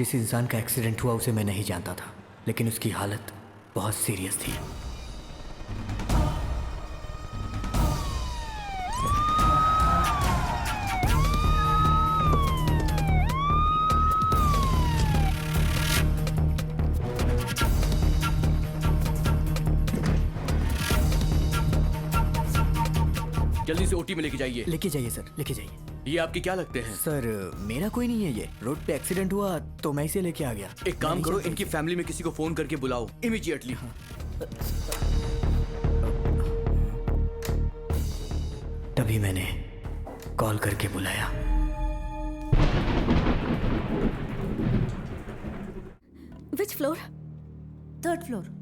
जिस इंसान का एक्सीडेंट हुआ उसे मैं नहीं जानता था, लेकिन उसकी हालत बहुत सीरियस थी। जल्दी से ओटी में लेके जाइए। लेके जाइए सर, लेके जाइए। ये आपके क्या लगते हैं? सर मेरा कोई नहीं है, ये रोड पे एक्सीडेंट हुआ तो मैं इसे लेके आ गया। एक काम करो, इनकी फैमिली में किसी को फोन करके बुलाओ इमीडिएटली। तभी मैंने कॉल करके बुलाया। विच floor? 3rd floor.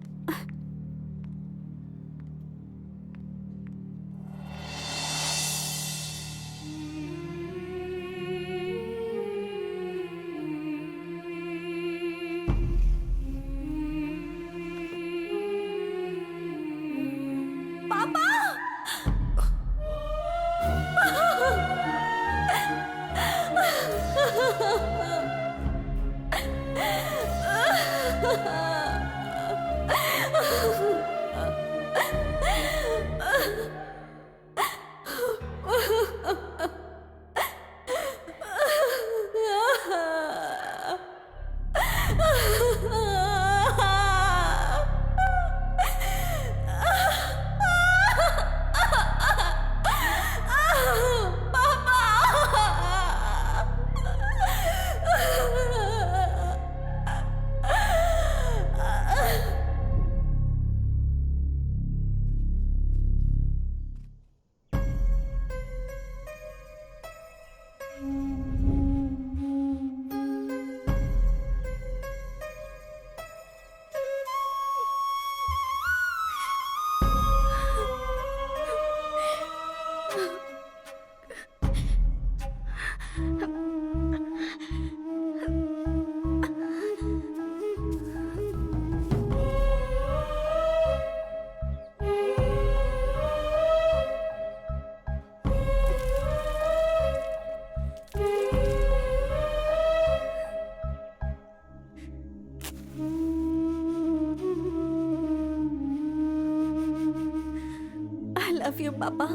I love you, पापा।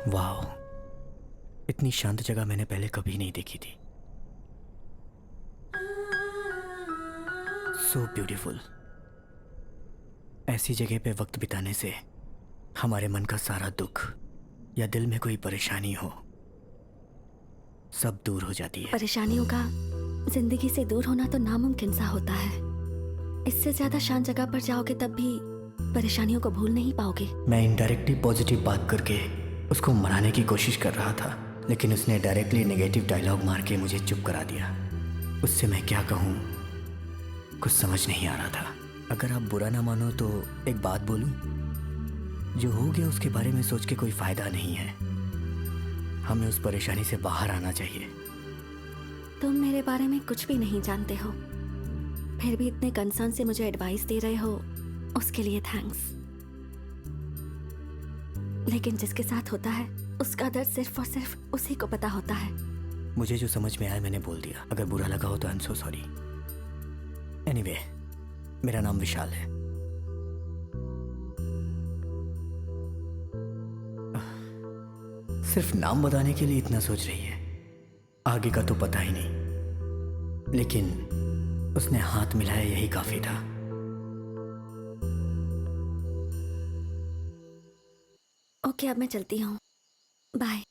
वाह, इतनी शांत जगह मैंने पहले कभी नहीं देखी थी। So beautiful. ऐसी जगह पे वक्त बिताने से हमारे मन का सारा दुख या दिल में कोई परेशानी हो, सब दूर हो जाती है। परेशानियों का जिंदगी से दूर होना तो नामुमकिन सा होता है। इससे ज्यादा शांत जगह पर जाओगे तब भी परेशानियों को भूल नहीं पाओगे। मैं इनडायरेक्टली पॉजिटिव बात करके उसको मनाने की कोशिश कर रहा था, लेकिन उसने डायरेक्टली नेगेटिव डायलॉग मार के मुझे चुप करा दिया। उससे मैं क्या कहूँ, कुछ समझ नहीं आ रहा था। अगर आप बुरा ना मानो तो एक बात बोलूं, जो हो गया उसके बारे में सोच के कोई फायदा नहीं है। हमें उस परेशानी से बाहर आना चाहिए। तुम मेरे बारे में कुछ भी नहीं जानते हो, फिर भी इतने कंसर्न से मुझे एडवाइस दे रहे हो, उसके लिए थैंक्स। लेकिन जिसके साथ होता है उसका दर्द सिर्फ और सिर्फ उसी को पता होता है। मुझे जो समझ में आया मैंने बोल दिया। अगर बुरा लगा हो तो I am so sorry. Anyway, मेरा नाम विशाल है। सिर्फ नाम बताने के लिए इतना सोच रही है, आगे का तो पता ही नहीं। लेकिन उसने हाथ मिलाया, यही काफी था। ओके, अब मैं चलती हूँ। बाय।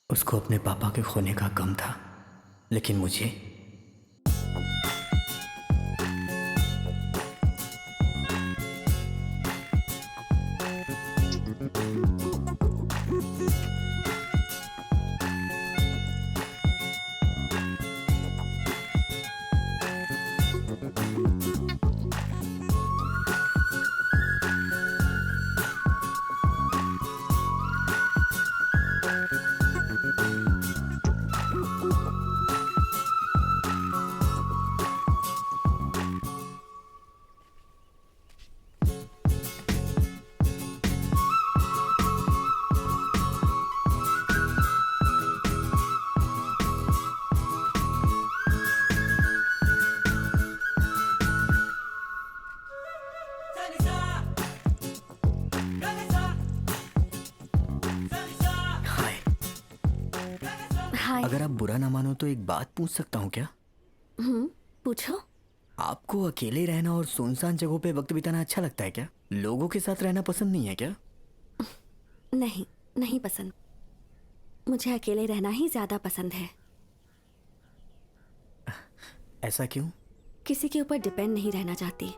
उसको अपने पापा के खोने का गम था, लेकिन मुझे हाय। हाय। अगर आप बुरा ना मानो तो एक बात पूछ सकता हूँ क्या? पूछो। आपको अकेले रहना और सुनसान जगहों पे वक्त बिताना अच्छा लगता है क्या? लोगों के साथ रहना पसंद नहीं है क्या? नहीं, नहीं पसंद। मुझे अकेले रहना ही ज्यादा पसंद है। ऐसा क्यों? किसी के ऊपर डिपेंड नहीं रहना चाहती।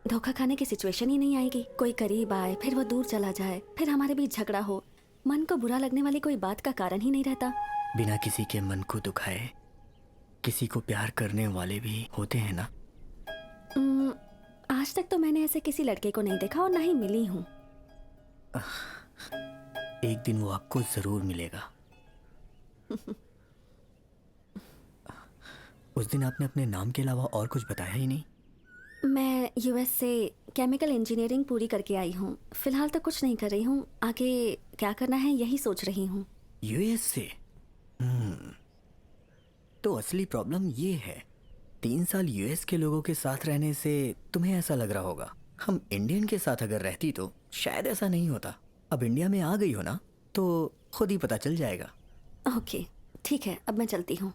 धोखा खाने की सिचुएशन ही नहीं आएगी। कोई करीब आए, फिर वो दूर चला जाए, फिर हमारे बीच झगड़ा हो। मन को बुरा लगने वाली कोई बात का कारण ही नहीं रहता। बिना किसी के मन को दुखाए किसी को प्यार करने वाले भी होते हैं ना। आज तक तो मैंने ऐसे किसी लड़के को नहीं देखा और ना ही मिली हूँ। एक दिन वो आपको जरूर मिलेगा। उस दिन आपने अपने नाम के अलावा और कुछ बताया ही नहीं। मैं यूएस से केमिकल इंजीनियरिंग पूरी करके आई हूँ। फिलहाल तो कुछ नहीं कर रही हूँ। आगे क्या करना है यही सोच रही हूँ। यूएस से? तो असली प्रॉब्लम ये है, 3 साल यूएस के लोगों के साथ रहने से तुम्हें ऐसा लग रहा होगा। हम इंडियन के साथ अगर रहती तो शायद ऐसा नहीं होता। अब इंडिया में आ गई हो ना, तो खुद ही पता चल जाएगा। ओके, ठीक है, अब मैं चलती हूँ।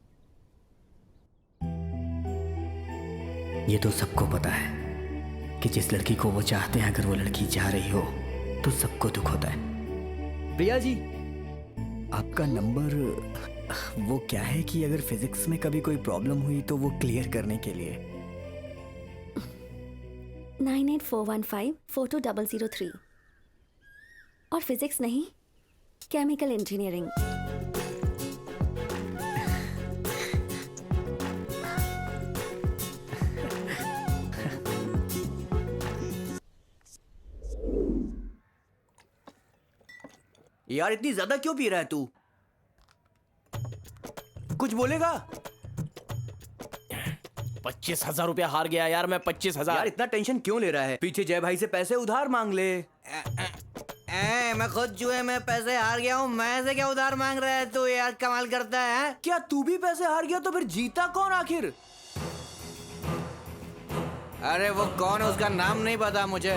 ये तो सबको पता है कि जिस लड़की को वो चाहते हैं अगर वो लड़की जा रही हो तो सबको दुख होता है। प्रिया जी, आपका नंबर वो क्या है कि अगर फिजिक्स में कभी कोई प्रॉब्लम हुई तो वो क्लियर करने के लिए। 9841542003। और फिजिक्स नहीं, केमिकल इंजीनियरिंग। यार इतनी ज्यादा क्यों पी रहा है तू? कुछ बोलेगा? 25,000 रुपया हार गया यार मैं। 25,000। यार इतना टेंशन क्यों ले रहा है? पीछे जय भाई से पैसे उधार मांग ले। मैं खुद जुए में पैसे हार गया हूँ। मैं से क्या उधार मांग रहा है तू? यार कमाल करता है। क्या तू भी पैसे हार गया तो फिर जीता कौन आखिर? अरे वो कौन है उसका नाम नहीं पता मुझे।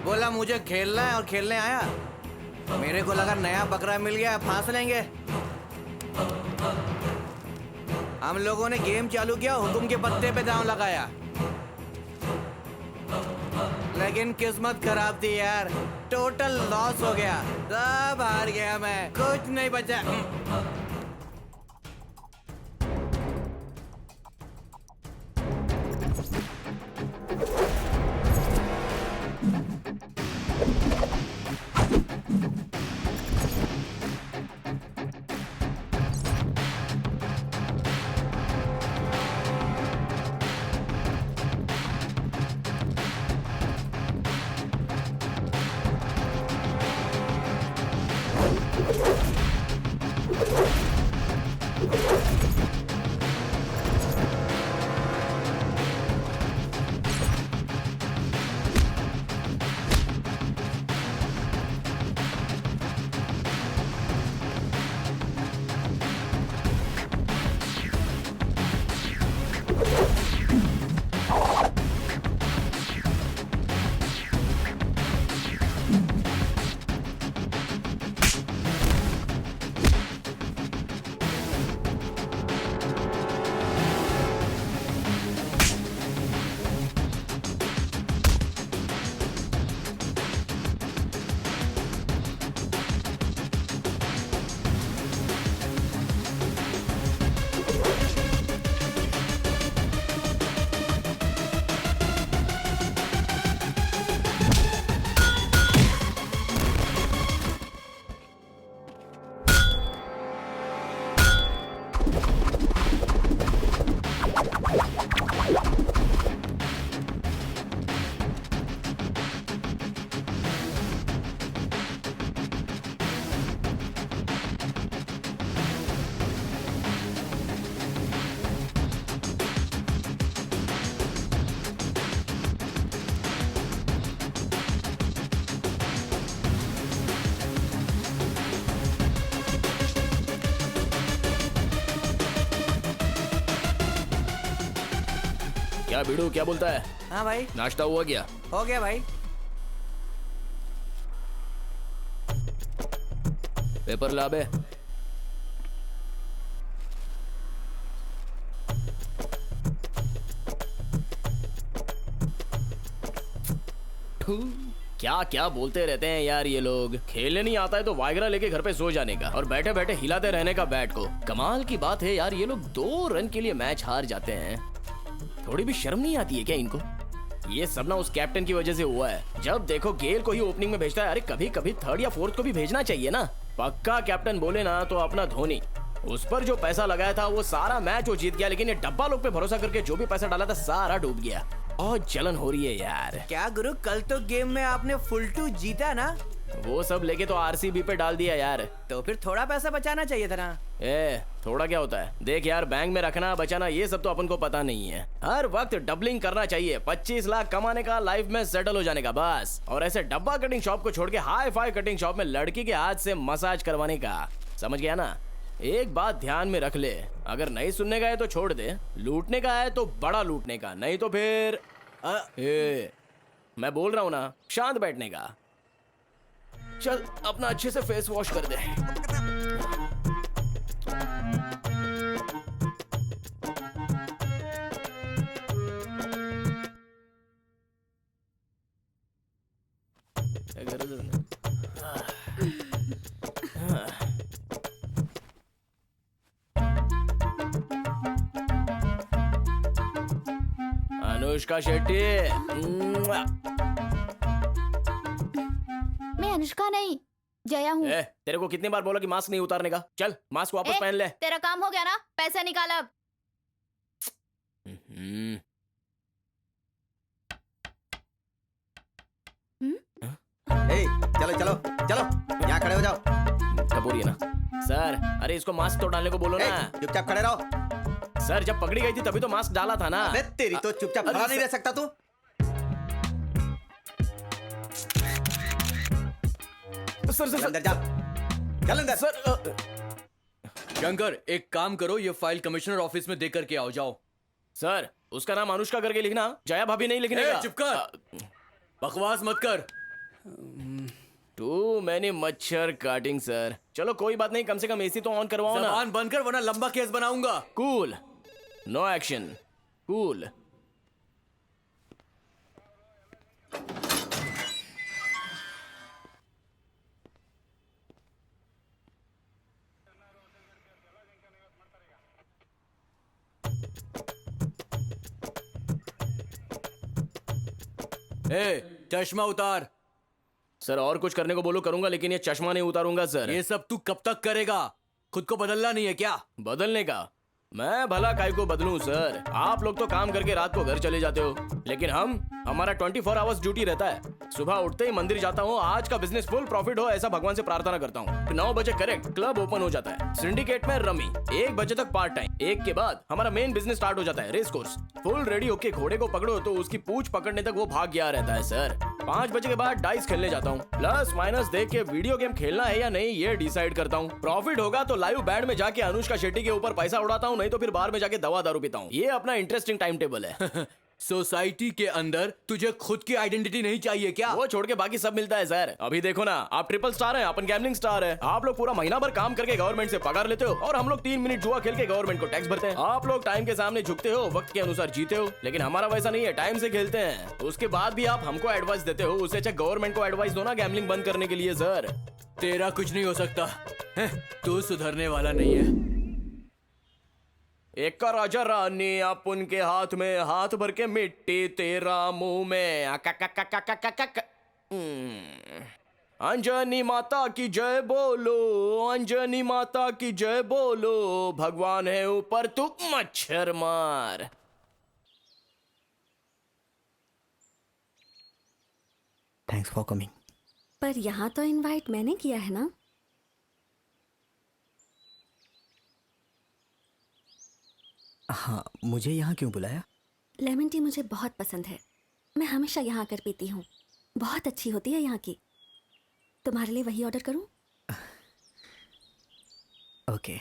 बोला मुझे खेलना है और खेलने आया। मेरे को लगा नया बकरा मिल गया, फांस लेंगे। हम लोगों ने गेम चालू किया, हुक्म के पत्ते पे दांव लगाया, लेकिन किस्मत खराब थी यार। टोटल लॉस हो गया, सब हार गया मैं, कुछ नहीं बचा। क्या बिड़ू क्या बोलता है? हाँ भाई, नाश्ता हुआ क्या? हो गया भाई। पेपर ला बे। क्या क्या बोलते रहते हैं यार ये लोग। खेलने नहीं आता है तो वाइग्रा लेके घर पे सो जाने का और बैठे बैठे हिलाते रहने का बैट को। कमाल की बात है यार, ये लोग 2 रन के लिए मैच हार जाते हैं। थोड़ी भी शर्म नहीं आती है क्या इनको? ये सब ना उस कैप्टन की वजह से हुआ है। जब देखो गेल को ही ओपनिंग में भेजता है। अरे कभी कभी 3rd या 4th को भी भेजना चाहिए ना। पक्का कैप्टन बोले ना तो अपना धोनी। उस पर जो पैसा लगाया था वो सारा मैच वो जीत गया, लेकिन ये डब्बा लोग पे भरोसा करके जो भी पैसा डाला था सारा डूब गया। और जलन हो रही है यार। क्या गुरु, कल तो गेम में आपने फुल 2 जीता ना? वो सब लेके तो आरसीबी पे डाल दिया यार। तो फिर थोड़ा पैसा बचाना चाहिए था ना। थोड़ा क्या होता है? देख यार, बैंक में रखना बचाना ये सब तो अपन को पता नहीं है। हर वक्त डबलिंग करना चाहिए। 25 लाख कमाने का, लाइफ में सेटल हो जाने का बस। और ऐसे डब्बा कटिंग शॉप को छोड़ के हाई फाई कटिंग शॉप में लड़की के हाथ से मसाज करवाने का। समझ गया ना? एक बात ध्यान में रख ले, अगर नहीं सुनने का है तो छोड़ दे। लूटने का है तो बड़ा लूटने का, नहीं तो फिर मैं बोल रहा हूं ना, शांत बैठने का। चल अपना अच्छे से फेस वॉश कर दे। अनुष्का शेट्टी। मैं अनुष्का नहीं, जया हूँ। तेरे को कितनी बार बोला कि मास्क नहीं उतारने का? चल मास्क वापस पहन ले। तेरा काम हो गया ना, पैसा निकाल अब। चलो चलो चलो, यहाँ खड़े हो जाओ। कपूरी है ना सर? अरे इसको मास्क तो डालने को बोलो ना। चुपचाप खड़े रहो। सर जब पकड़ी गई थी तभी तो मास्क डाला था ना। अबे तेरी तो चुपचाप खड़ा नहीं रह सकता तू? सर सर अंदर जा, चल अंदर। सर शंकर, एक काम करो, ये फाइल कमिश्नर ऑफिस में दे करके आओ। जाओ। सर उसका नाम अनुष्का करके लिखना, जया भाभी नहीं लिखने का। चुप कर, बकवास मत कर। टू मैनी मच्छर काटिंग सर। चलो कोई बात नहीं, कम से कम एसी तो ऑन करवाओ ना। जबान बंद कर वरना लंबा केस बनाऊंगा। Cool, no action, cool. चश्मा उतार। सर और कुछ करने को बोलो करूंगा, लेकिन ये चश्मा नहीं उतारूंगा सर। ये सब तू कब तक करेगा? खुद को बदलना नहीं है क्या? बदलने का मैं भला काय को बदलूं सर? आप लोग तो काम करके रात को घर चले जाते हो, लेकिन हमारा 24 आवर्स ड्यूटी रहता है। सुबह उठते ही मंदिर जाता हूँ, आज का बिजनेस फुल प्रॉफिट हो ऐसा भगवान से प्रार्थना करता हूँ। 9 बजे करेक्ट क्लब ओपन हो जाता है। सिंडिकेट में रमी 1 बजे तक पार्ट टाइम। 1 के बाद हमारा मेन बिजनेस स्टार्ट हो जाता है, रेस कोर्स। फुल रेडी होके घोड़े को पकड़ो तो उसकी पूंछ पकड़ने तक वो भाग गया रहता है सर। 5 बजे के बाद डाइस खेलने जाता हूँ। प्लस माइनस देख के वीडियो गेम खेलना है या नहीं ये डिसाइड करता हूँ। प्रॉफिट होगा तो लाइव बैंड में जाके अनुष्का शेट्टी के ऊपर पैसा उड़ाता हूँ, नहीं तो फिर बार में जाके दवा दारू पीता हूँ। ये अपना इंटरेस्टिंग टाइम टेबल है। सोसाइटी के अंदर तुझे खुद की आइडेंटिटी नहीं चाहिए क्या? वो छोड़ के बाकी सब मिलता है सर। अभी देखो ना, आप ट्रिपल स्टार हैं, अपन गैम्बलिंग स्टार है। आप लोग पूरा महीना भर काम करके गवर्नमेंट से पगार लेते हो और हम लोग 3 मिनट जुआ खेल के गवर्नमेंट को टैक्स भरते हैं। आप लोग टाइम के सामने झुकते हो, वक्त के अनुसार जीते हो, लेकिन हमारा वैसा नहीं है, टाइम से खेलते हैं। उसके बाद भी आप हमको एडवाइस देते हो, उससे अच्छा गवर्नमेंट को एडवाइस दो ना गैम्बलिंग बंद करने के लिए सर। तेरा कुछ नहीं हो सकता, तू सुधरने वाला नहीं है। एक का राजा रानी आप उनके हाथ में, हाथ भर के मिट्टी तेरा मुंह में। अंजनी माता की जय बोलो, अंजनी माता की जय बोलो, भगवान है ऊपर तू मच्छर मार। Thanks for coming. पर यहाँ तो इनवाइट मैंने किया है ना। हाँ, मुझे यहाँ क्यों बुलाया? लेमन टी मुझे बहुत पसंद है, मैं हमेशा यहाँ आकर पीती हूँ, बहुत अच्छी होती है यहाँ की। तुम्हारे लिए वही ऑर्डर करूँ? ओके।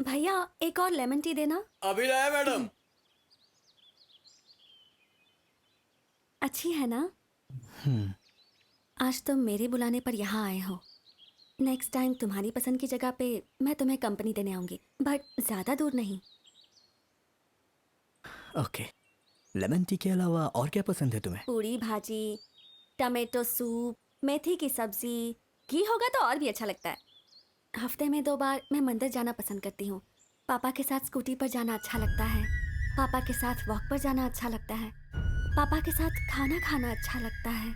भैया एक और लेमन टी देना। अभी लाया मैडम। अच्छी है ना? आज तुम मेरे बुलाने पर यहाँ आए हो। नेक्स्ट टाइम तुम्हारी पसंद की जगह पे मैं तुम्हें कंपनी देने आऊंगी, बट ज़्यादा दूर नहीं। ओके, लेमन टी के अलावा और क्या पसंद है तुम्हें? पूरी भाजी, टमाटो सूप, मेथी की सब्जी, घी होगा तो और भी अच्छा लगता है। हफ्ते में 2 बार मैं मंदिर जाना पसंद करती हूँ। पापा के साथ स्कूटी पर जाना अच्छा लगता है। पापा के साथ वॉक पर जाना अच्छा लगता है। पापा के साथ खाना खाना अच्छा लगता है।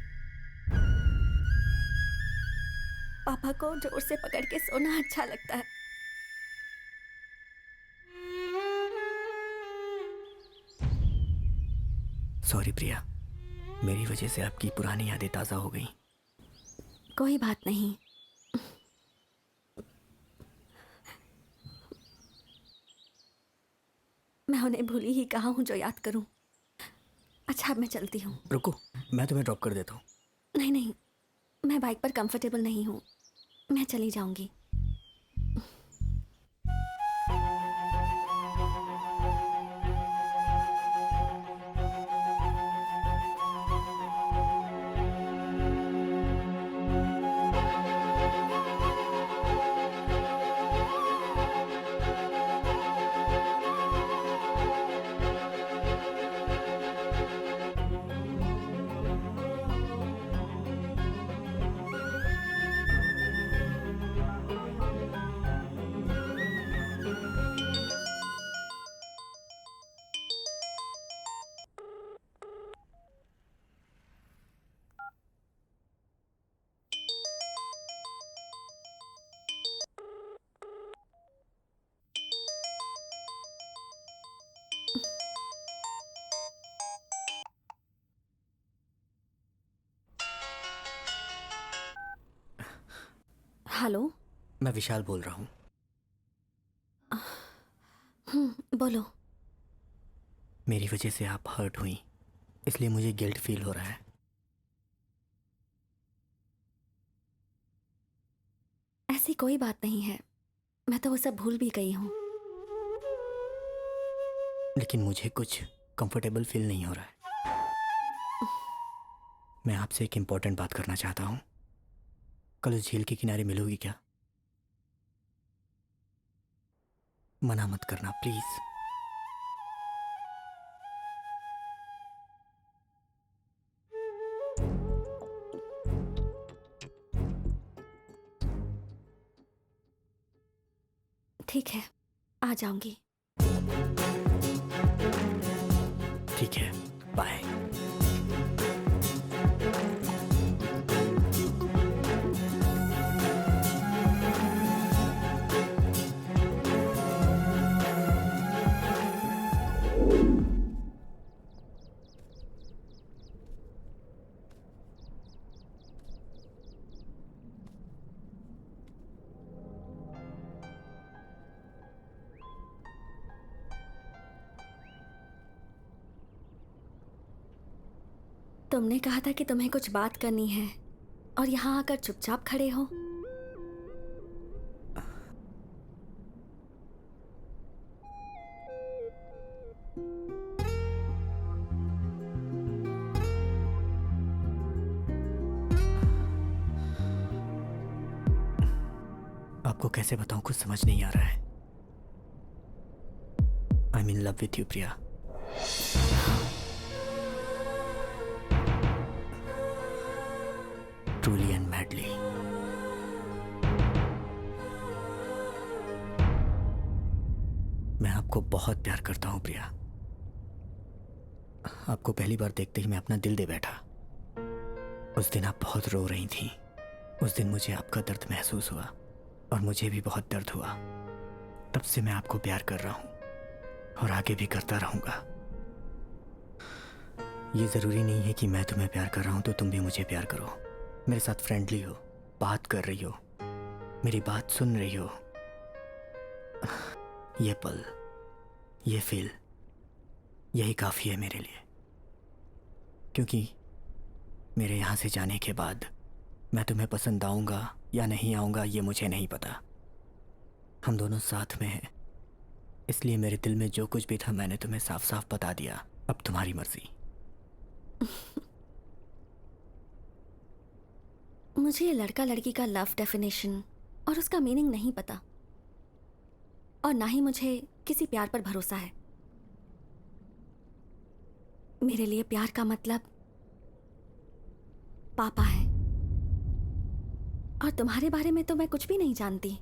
पापा को जोर से पकड़ के सोना अच्छा लगता है। सॉरी प्रिया, मेरी वजह से आपकी पुरानी यादें ताज़ा हो गई। कोई बात नहीं। मैं उन्हें भूली ही कहाँ हूँ जो याद करूँ। अच्छा, अब मैं चलती हूँ। रुको, मैं तुम्हें ड्रॉप कर देता हूँ। नहीं नहीं, मैं बाइक पर कंफर्टेबल नहीं हूँ, मैं चली जाऊंगी। हेलो। मैं विशाल बोल रहा हूँ। बोलो। मेरी वजह से आप हर्ट हुई, इसलिए मुझे गिल्ट फील हो रहा है। ऐसी कोई बात नहीं है, मैं तो वो सब भूल भी गई हूँ। लेकिन मुझे कुछ कंफर्टेबल फील नहीं हो रहा है। मैं आपसे एक इम्पोर्टेंट बात करना चाहता हूँ। कल उस झील के किनारे मिलोगी क्या? मना मत करना प्लीज। ठीक है, आ जाऊंगी। ठीक है, बाय। तुमने कहा था कि तुम्हें कुछ बात करनी है और यहाँ आकर चुपचाप खड़े हो। आपको कैसे बताऊं, कुछ समझ नहीं आ रहा है। I am in love with you Priya. Truly and madly. मैं आपको बहुत प्यार करता हूं प्रिया। आपको पहली बार देखते ही मैं अपना दिल दे बैठा। उस दिन आप बहुत रो रही थी। उस दिन मुझे आपका दर्द महसूस हुआ और मुझे भी बहुत दर्द हुआ। तब से मैं आपको प्यार कर रहा हूं और आगे भी करता रहूंगा। ये जरूरी नहीं है कि मैं तुम्हें प्यार कर रहा हूं तो तुम भी मुझे प्यार करो। मेरे साथ फ्रेंडली हो, बात कर रही हो, मेरी बात सुन रही हो। ये पल, ये फील, यही काफ़ी है मेरे लिए। क्योंकि मेरे यहाँ से जाने के बाद मैं तुम्हें पसंद आऊँगा या नहीं आऊँगा ये मुझे नहीं पता। हम दोनों साथ में हैं इसलिए मेरे दिल में जो कुछ भी था मैंने तुम्हें साफ साफ बता दिया। अब तुम्हारी मर्जी। मुझे ये लड़का लड़की का लव डेफिनेशन और उसका मीनिंग नहीं पता, और ना ही मुझे किसी प्यार पर भरोसा है। मेरे लिए प्यार का मतलब पापा है, और तुम्हारे बारे में तो मैं कुछ भी नहीं जानती।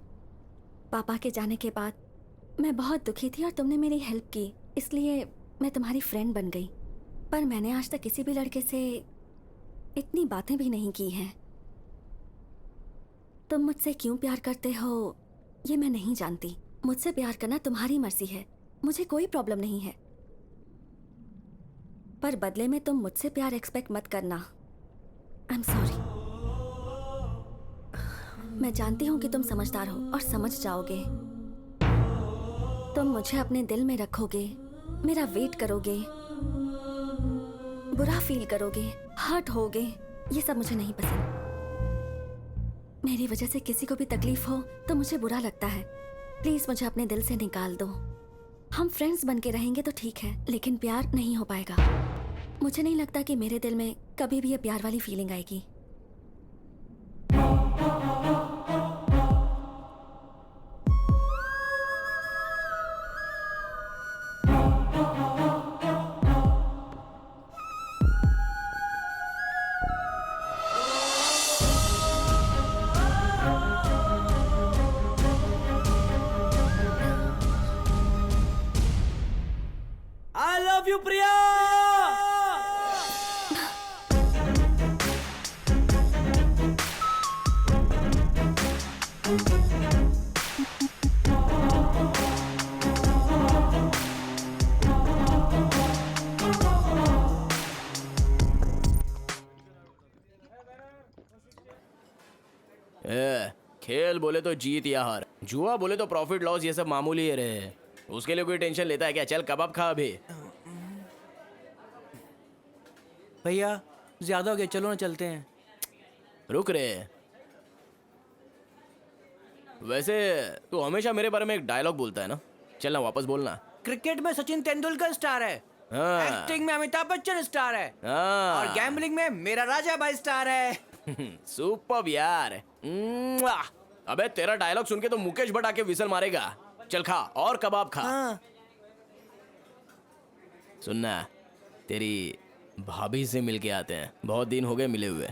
पापा के जाने के बाद मैं बहुत दुखी थी और तुमने मेरी हेल्प की, इसलिए मैं तुम्हारी फ्रेंड बन गई। पर मैंने आज तक किसी भी लड़के से इतनी बातें भी नहीं की हैं। तुम मुझसे क्यों प्यार करते हो ये मैं नहीं जानती। मुझसे प्यार करना तुम्हारी मर्जी है, मुझे कोई प्रॉब्लम नहीं है। पर बदले में तुम मुझसे प्यार एक्सपेक्ट मत करना। I am sorry. मैं जानती हूं कि तुम समझदार हो और समझ जाओगे। तुम मुझे अपने दिल में रखोगे, मेरा वेट करोगे, बुरा फील करोगे, हर्ट होगे। ये सब मुझे नहीं पसंद। मेरी वजह से किसी को भी तकलीफ हो तो मुझे बुरा लगता है। प्लीज मुझे अपने दिल से निकाल दो। हम फ्रेंड्स बन के रहेंगे तो ठीक है, लेकिन प्यार नहीं हो पाएगा। मुझे नहीं लगता कि मेरे दिल में कभी भी ये प्यार वाली फीलिंग आएगी। आई लव यू प्रिया। खेल बोले तो जीत या हार, जुआ बोले तो प्रॉफिट लॉस, ये सब मामूली है रहे। उसके लिए कोई टेंशन लेता है क्या? चल कबाब खा अभी। भैया ज्यादा हो गया, चलो ना चलते हैं। रुक रे। वैसे तू हमेशा मेरे बारे में एक डायलॉग बोलता है ना, चल ना वापस बोलना। क्रिकेट में सचिन तेंदुलकर स्टार है, हाँ। एक्टिंग में अमिताभ बच्चन स्टार है, हाँ। और गैम्बलिंग में मेरा राजा भाई स्टार है। सुपर यार। अबे तेरा डायलॉग सुन के तो मुकेश भट्ट आके विसल मारेगा। चल खा और कबाब खा। हाँ। सुनना, तेरी भाभी से मिल के आते हैं, बहुत दिन हो गए मिले हुए।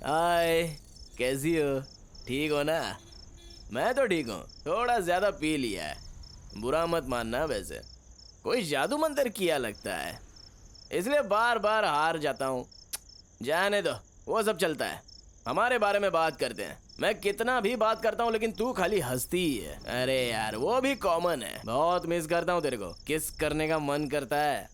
हाय, कैसी हो? ठीक हो ना? मैं तो ठीक हूँ, थोड़ा ज्यादा पी लिया है, बुरा मत मानना। वैसे कोई जादू मंतर किया लगता है, इसलिए बार बार हार जाता हूँ। जाने दो, वो सब चलता है। हमारे बारे में बात करते हैं। मैं कितना भी बात करता हूँ लेकिन तू खाली हंसती ही है। अरे यार वो भी कॉमन है। बहुत मिस करता हूँ तेरे को, किस करने का मन करता है।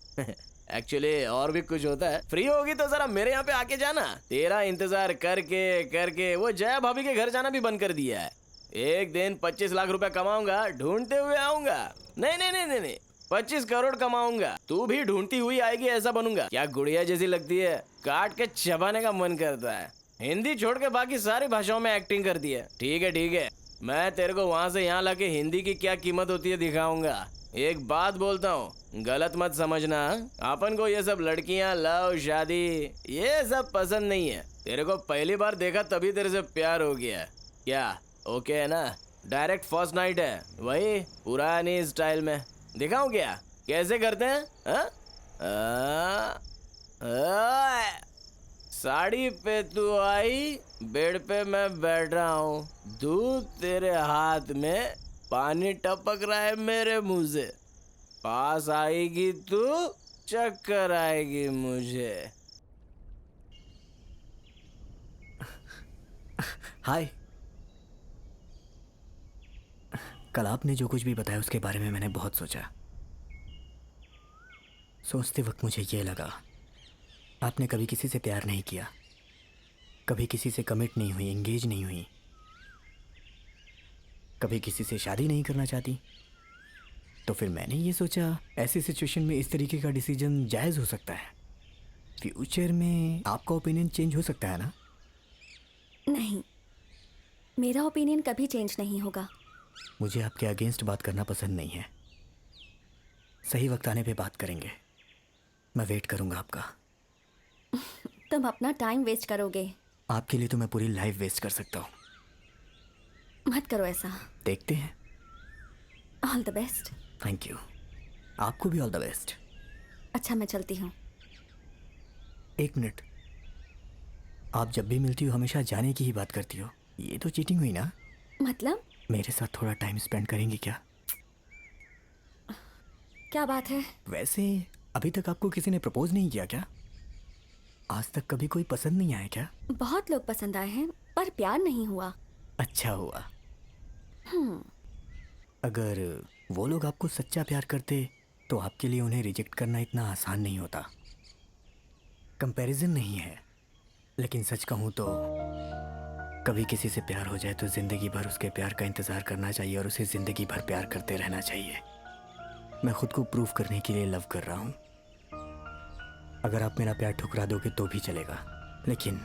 एक्चुअली और भी कुछ होता है। फ्री होगी तो जरा मेरे यहाँ पे आके जाना। तेरा इंतजार करके करके वो जया भाभी के घर जाना भी बंद कर दिया है। एक दिन 25 लाख रुपए कमाऊंगा, ढूंढते हुए आऊंगा। नहीं नहीं नहीं नहीं नहीं, 25 करोड़ कमाऊंगा, तू भी ढूंढती हुई आएगी, ऐसा बनूंगा। क्या गुड़िया जैसी लगती है, काट के चबाने का मन करता है। हिंदी छोड़ के बाकी सारी भाषाओं में एक्टिंग करती है। ठीक है, मैं तेरे को वहां से यहाँ लाके हिंदी की क्या कीमत होती है दिखाऊंगा। एक बात बोलता हूँ, गलत मत समझना। अपन को ये सब लड़कियां, लव, शादी, ये सब पसंद नहीं है। तेरे को पहली बार देखा तभी तेरे से प्यार हो गया। क्या ओके है ना? डायरेक्ट फर्स्ट नाइट है, वही पुरानी स्टाइल में। दिखाऊं क्या कैसे करते हैं? साड़ी पे तू आई, बेड पे मैं बैठ रहा हूँ, दूध तेरे हाथ में, पानी टपक रहा है मेरे मुंह से। पास आएगी तू, चक्कर आएगी मुझे। हाय। कल आपने जो कुछ भी बताया उसके बारे में मैंने बहुत सोचा। सोचते वक्त मुझे ये लगा, आपने कभी किसी से प्यार नहीं किया, कभी किसी से कमिट नहीं हुई, एंगेज नहीं हुई, कभी किसी से शादी नहीं करना चाहती। तो फिर मैंने ये सोचा, ऐसी सिचुएशन में इस तरीके का डिसीजन जायज़ हो सकता है। फ्यूचर में आपका ओपिनियन चेंज हो सकता है ना? नहीं, मेरा ओपिनियन कभी चेंज नहीं होगा। मुझे आपके अगेंस्ट बात करना पसंद नहीं है। सही वक्त आने पे बात करेंगे। मैं वेट करूंगा आपका। तुम अपना टाइम वेस्ट करोगे। आपके लिए तो मैं पूरी लाइफ वेस्ट कर सकता हूँ। मत करो ऐसा। देखते हैं। All the best. Thank you. आपको भी ऑल द बेस्ट। अच्छा मैं चलती हूँ। एक मिनट, आप जब भी मिलती हो हमेशा जाने की ही बात करती हो। ये तो चीटिंग हुई ना? मतलब मेरे साथ थोड़ा टाइम स्पेंड करेंगी क्या? क्या बात है? वैसे अभी तक आपको किसी ने प्रपोज नहीं किया क्या? आज तक कभी कोई पसंद नहीं आया क्या? बहुत लोग पसंद आए हैं पर प्यार नहीं हुआ। अच्छा हुआ। अगर वो लोग आपको सच्चा प्यार करते तो आपके लिए उन्हें रिजेक्ट करना इतना आसान नहीं होता। कंपैरिजन नहीं है, लेकिन सच कहूँ तो कभी किसी से प्यार हो जाए तो जिंदगी भर उसके प्यार का इंतज़ार करना चाहिए और उसे जिंदगी भर प्यार करते रहना चाहिए। मैं खुद को प्रूव करने के लिए लव कर रहा हूँ। अगर आप मेरा प्यार ठुकरा दोगे तो भी चलेगा, लेकिन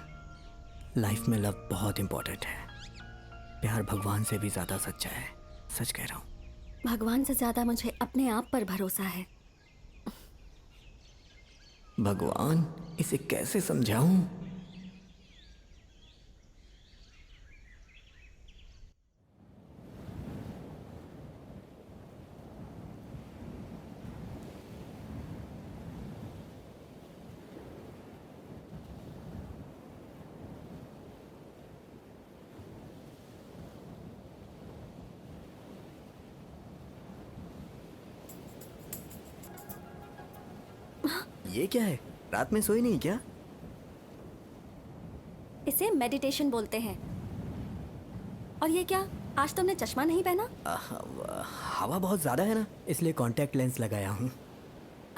लाइफ में लव बहुत इम्पोर्टेंट है। प्यार भगवान से भी ज़्यादा सच्चा है। सच कह रहा हूँ। भगवान से ज्यादा मुझे अपने आप पर भरोसा है। भगवान, इसे कैसे समझाऊं? ये क्या है? रात में सोई नहीं क्या? इसे मेडिटेशन बोलते हैं। और ये क्या, आज तुमने चश्मा नहीं पहना? हवा बहुत ज्यादा है ना, इसलिए कांटेक्ट लेंस लगाया हूँ।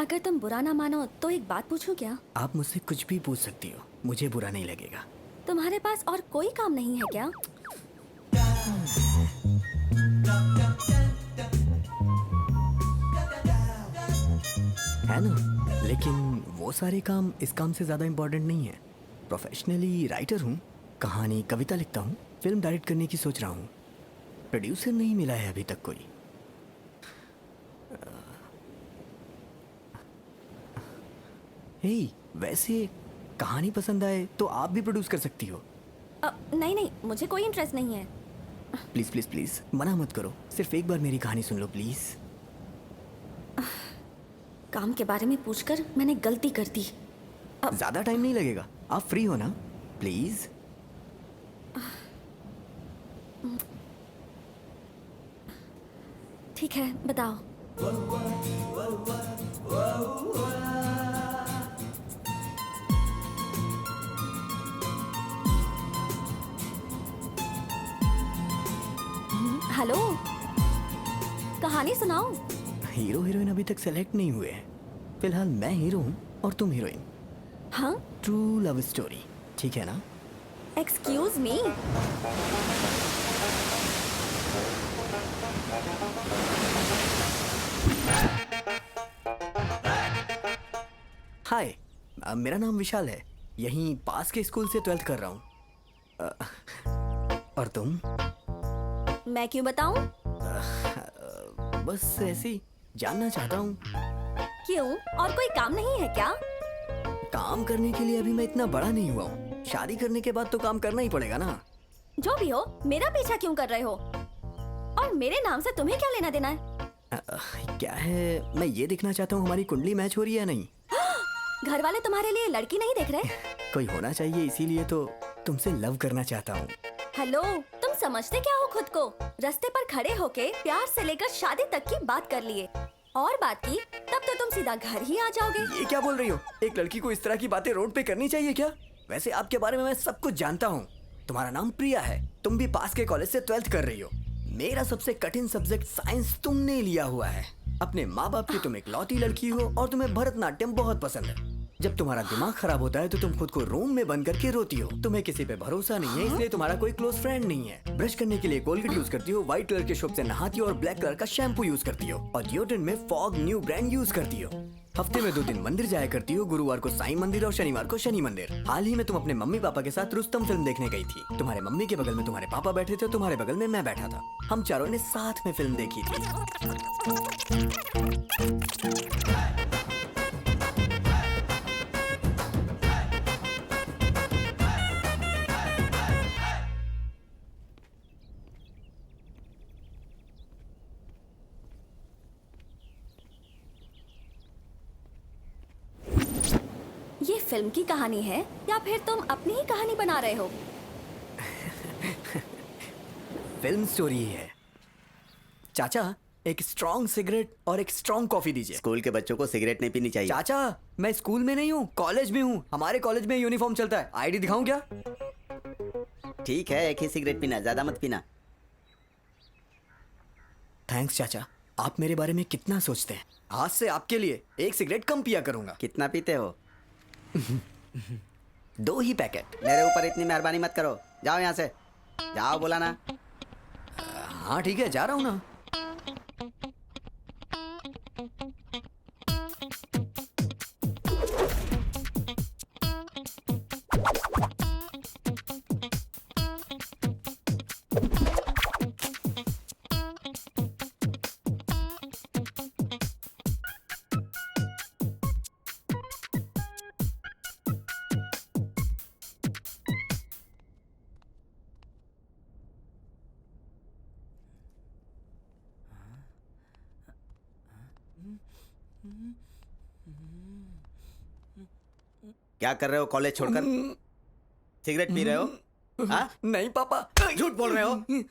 अगर तुम बुरा ना मानो तो एक बात पूछूं क्या? आप मुझसे कुछ भी पूछ सकती हो, मुझे बुरा नहीं लगेगा। तुम्हारे पास और कोई काम नहीं है क्या? है ना, लेकिन वो सारे काम इस काम से ज़्यादा इम्पोर्टेंट नहीं है। प्रोफेशनली राइटर हूँ, कहानी कविता लिखता हूँ, फिल्म डायरेक्ट करने की सोच रहा हूँ। प्रोड्यूसर नहीं मिला है अभी तक कोई। हे, वैसे कहानी पसंद आए तो आप भी प्रोड्यूस कर सकती हो। नहीं नहीं, मुझे कोई इंटरेस्ट नहीं है। प्लीज़ प्लीज़ प्लीज़ मना मत करो, सिर्फ एक बार मेरी कहानी सुन लो प्लीज़। काम के बारे में पूछकर मैंने गलती कर दी। ज़्यादा टाइम नहीं लगेगा, आप फ्री हो ना? प्लीज़। ठीक है, बताओ। हेलो, कहानी सुनाओ। हीरो हीरोइन अभी तक सेलेक्ट नहीं हुए हैं। फिलहाल मैं हीरो हूँ और तुम हीरोइन। हाँ? ट्रू लव स्टोरी, ठीक है ना? Excuse me. हाय, मेरा नाम विशाल है। यहीं पास के स्कूल से 12th कर रहा हूँ। और तुम? मैं क्यों बताऊं? बस ऐसे ही जानना चाहता हूँ। क्यों, और कोई काम नहीं है क्या? काम करने के लिए अभी मैं इतना बड़ा नहीं हुआ हूँ। शादी करने के बाद तो काम करना ही पड़ेगा ना। जो भी हो, मेरा पीछा क्यों कर रहे हो? और मेरे नाम से तुम्हें क्या लेना देना है? क्या है, मैं ये देखना चाहता हूँ हमारी कुंडली मैच हो रही है या नहीं। घर वाले तुम्हारे लिए लड़की नहीं देख रहे? कोई होना चाहिए, इसीलिए तो तुमसे लव करना चाहता हूँ। हेलो, तुम समझते क्या हो खुद को? रास्ते पर खड़े होके प्यार से लेकर शादी तक की बात कर लिए और बात की, तब तो तुम सीधा घर ही आ जाओगे। ये क्या बोल रही हो? एक लड़की को इस तरह की बातें रोड पे करनी चाहिए क्या? वैसे आपके बारे में मैं सब कुछ जानता हूँ। तुम्हारा नाम प्रिया है, तुम भी पास के कॉलेज से 12th कर रही हो। मेरा सबसे कठिन सब्जेक्ट साइंस तुमने लिया हुआ है। अपने माँ बाप की तुम एक लौती लड़की हो और तुम्हें भरतनाट्यम बहुत पसंद है। जब तुम्हारा दिमाग खराब होता है तो तुम खुद को रूम में बंद करके रोती हो। तुम्हें किसी पे भरोसा नहीं है, इसलिए तुम्हारा कोई क्लोज फ्रेंड नहीं है। ब्रश करने के लिए कोलगेट यूज करती हो, व्हाइट कलर के सोप से नहाती हो और ब्लैक कलर का शैम्पू यूज करती हो और डिओड्रेंट में फॉग न्यू ब्रांड यूज करती हो। हफ्ते में 2 दिन मंदिर जाया करती हो, गुरुवार को साईं मंदिर और शनिवार को शनि मंदिर। हाल ही में तुम अपने मम्मी पापा के साथ रुस्तम फिल्म देखने गई थी। तुम्हारे मम्मी के बगल में तुम्हारे पापा बैठे थे, तुम्हारे बगल में मैं बैठा था। हम चारों ने साथ में फिल्म देखी थी। ये फिल्म की कहानी है या फिर तुम अपनी ही कहानी बना रहे हो? फिल्म स्टोरी है। चाचा, एक स्ट्रॉन्ग सिगरेट और एक स्ट्रॉन्ग कॉफी दीजिए। स्कूल के बच्चों को सिगरेट नहीं पीनी चाहिए। चाचा, मैं स्कूल में नहीं हूँ, कॉलेज में हूँ। हमारे कॉलेज में यूनिफॉर्म चलता है। आईडी दिखाऊं क्या? ठीक है, एक ही सिगरेट पीना, ज्यादा मत पीना। थैंक्स चाचा, आप मेरे बारे में कितना सोचते हैं। आज से आपके लिए एक सिगरेट कम पिया करूंगा। कितना पीते हो? 2 ही पैकेट। मेरे ऊपर इतनी मेहरबानी मत करो, जाओ यहाँ से। जाओ, बोला ना। हाँ ठीक है, जा रहा हूँ ना। क्या कर रहे हो कॉलेज छोड़कर? सिगरेट पी रहे हो? हाँ? नहीं पापा, झूठ बोल रहे हो।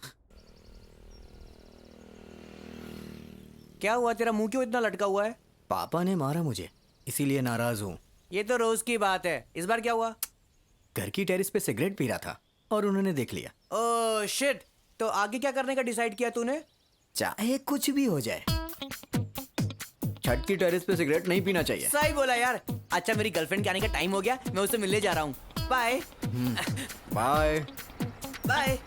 क्या हुआ, तेरा मुंह क्यों इतना लटका हुआ है? पापा ने मारा मुझे, इसीलिए नाराज हूँ। ये तो रोज की बात है, इस बार क्या हुआ? घर की टेरेस पे सिगरेट पी रहा था और उन्होंने देख लिया। ओह शिट, तो आगे क्या करने का डिसाइड किया तूने? चाहे कुछ भी हो जाए, छत की टेरेस पे सिगरेट नहीं पीना चाहिए। सही बोला यार। अच्छा, मेरी गर्लफ्रेंड के आने का टाइम हो गया, मैं उससे मिलने जा रहा हूँ। Bye bye. बाय।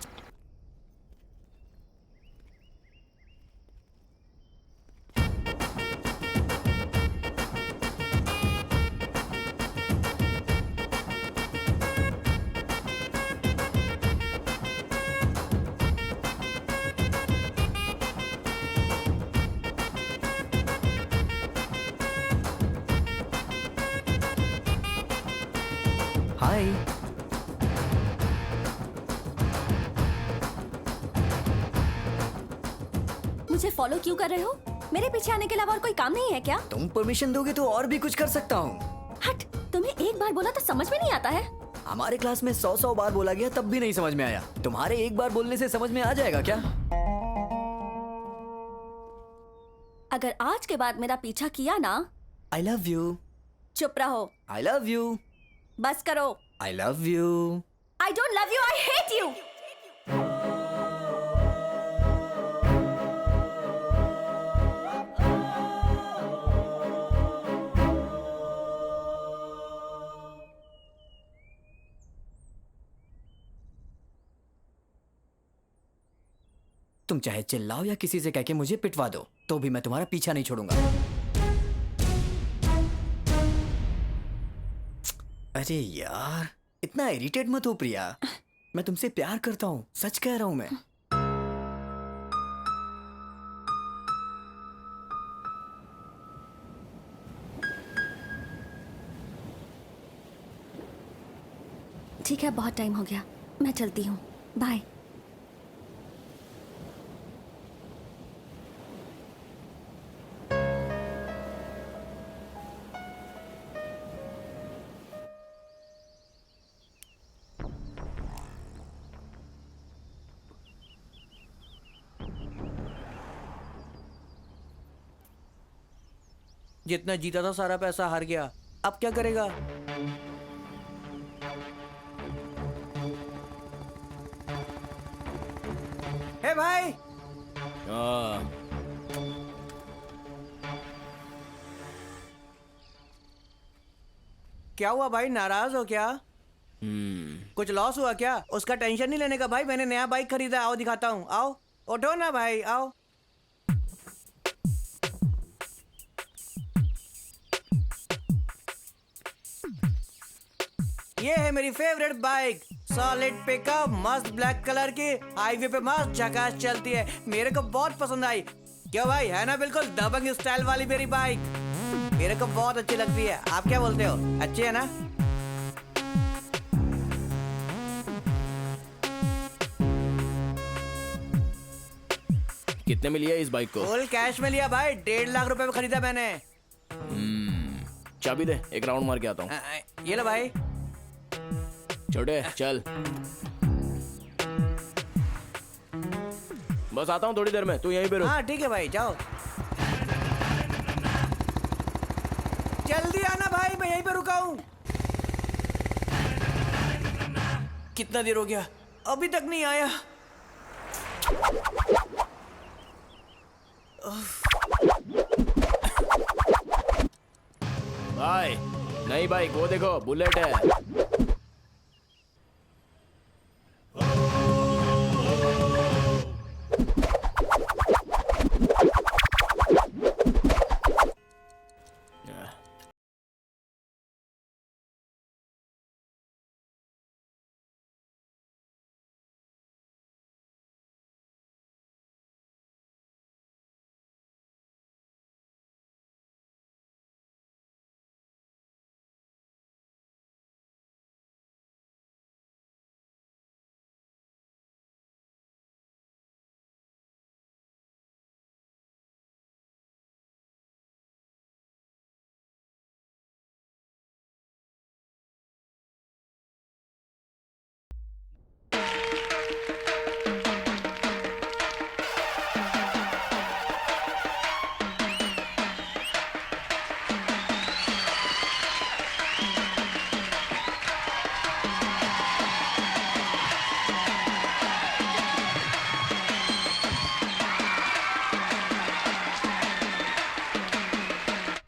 हाय। मुझे फॉलो क्यों कर रहे हो? मेरे पीछे आने के अलावा और कोई काम नहीं है क्या? तुम परमिशन दोगे तो और भी कुछ कर सकता हूँ। हट, तुम्हें एक बार बोला तो समझ में नहीं आता है? हमारे क्लास में 100 बार बोला गया तब भी नहीं समझ में आया। तुम्हारे एक बार बोलने से समझ में आ जाएगा क्या? अगर आज के बाद मेरा पीछा किया ना, आई लव यू। चुप रहो। आई लव यू। बस करो। आई love you. I don't love you, I hate you. तुम चाहे चिल्लाओ या किसी से कह के मुझे पिटवा दो, तो भी मैं तुम्हारा पीछा नहीं छोड़ूंगा। अरे यार, इतना इरिटेट मत हो प्रिया। मैं तुमसे प्यार करता हूँ, सच कह रहा हूँ मैं। ठीक है, बहुत टाइम हो गया, मैं चलती हूँ। बाय। जितना जीता था सारा पैसा हार गया, अब क्या करेगा? हे भाई, हाँ, क्या हुआ भाई, नाराज हो क्या? कुछ लॉस हुआ क्या? उसका टेंशन नहीं लेने का भाई, मैंने नया बाइक खरीदा। आओ दिखाता हूँ, आओ उठो ना भाई, आओ। ये है मेरी फेवरेट बाइक, सॉलिड पिकअप, मस्त ब्लैक कलर की, हाईवे पे मस्त झकास चलती है। मेरे को बहुत पसंद आई। क्यों भाई, है ना बिल्कुल दबंग स्टाइल वाली मेरी बाइक। मेरे को बहुत अच्छी लगती है। आप क्या बोलते हो, अच्छी है ना? कितने में लिया इस बाइक को? फुल कैश में लिया भाई, 1.5 लाख रुपए में खरीदा मैंने। चाबी दे, एक राउंड मार के आता हूँ। ये लो भाई। छोटे चल, बस आता हूँ थोड़ी देर में, तू यहीं पे रुक। हाँ ठीक है भाई, जाओ। जल्दी आना भाई, मैं यहीं पे रुका हूँ। कितना देर हो गया, अभी तक नहीं आया। भाई नई बाइक, वो देखो बुलेट है।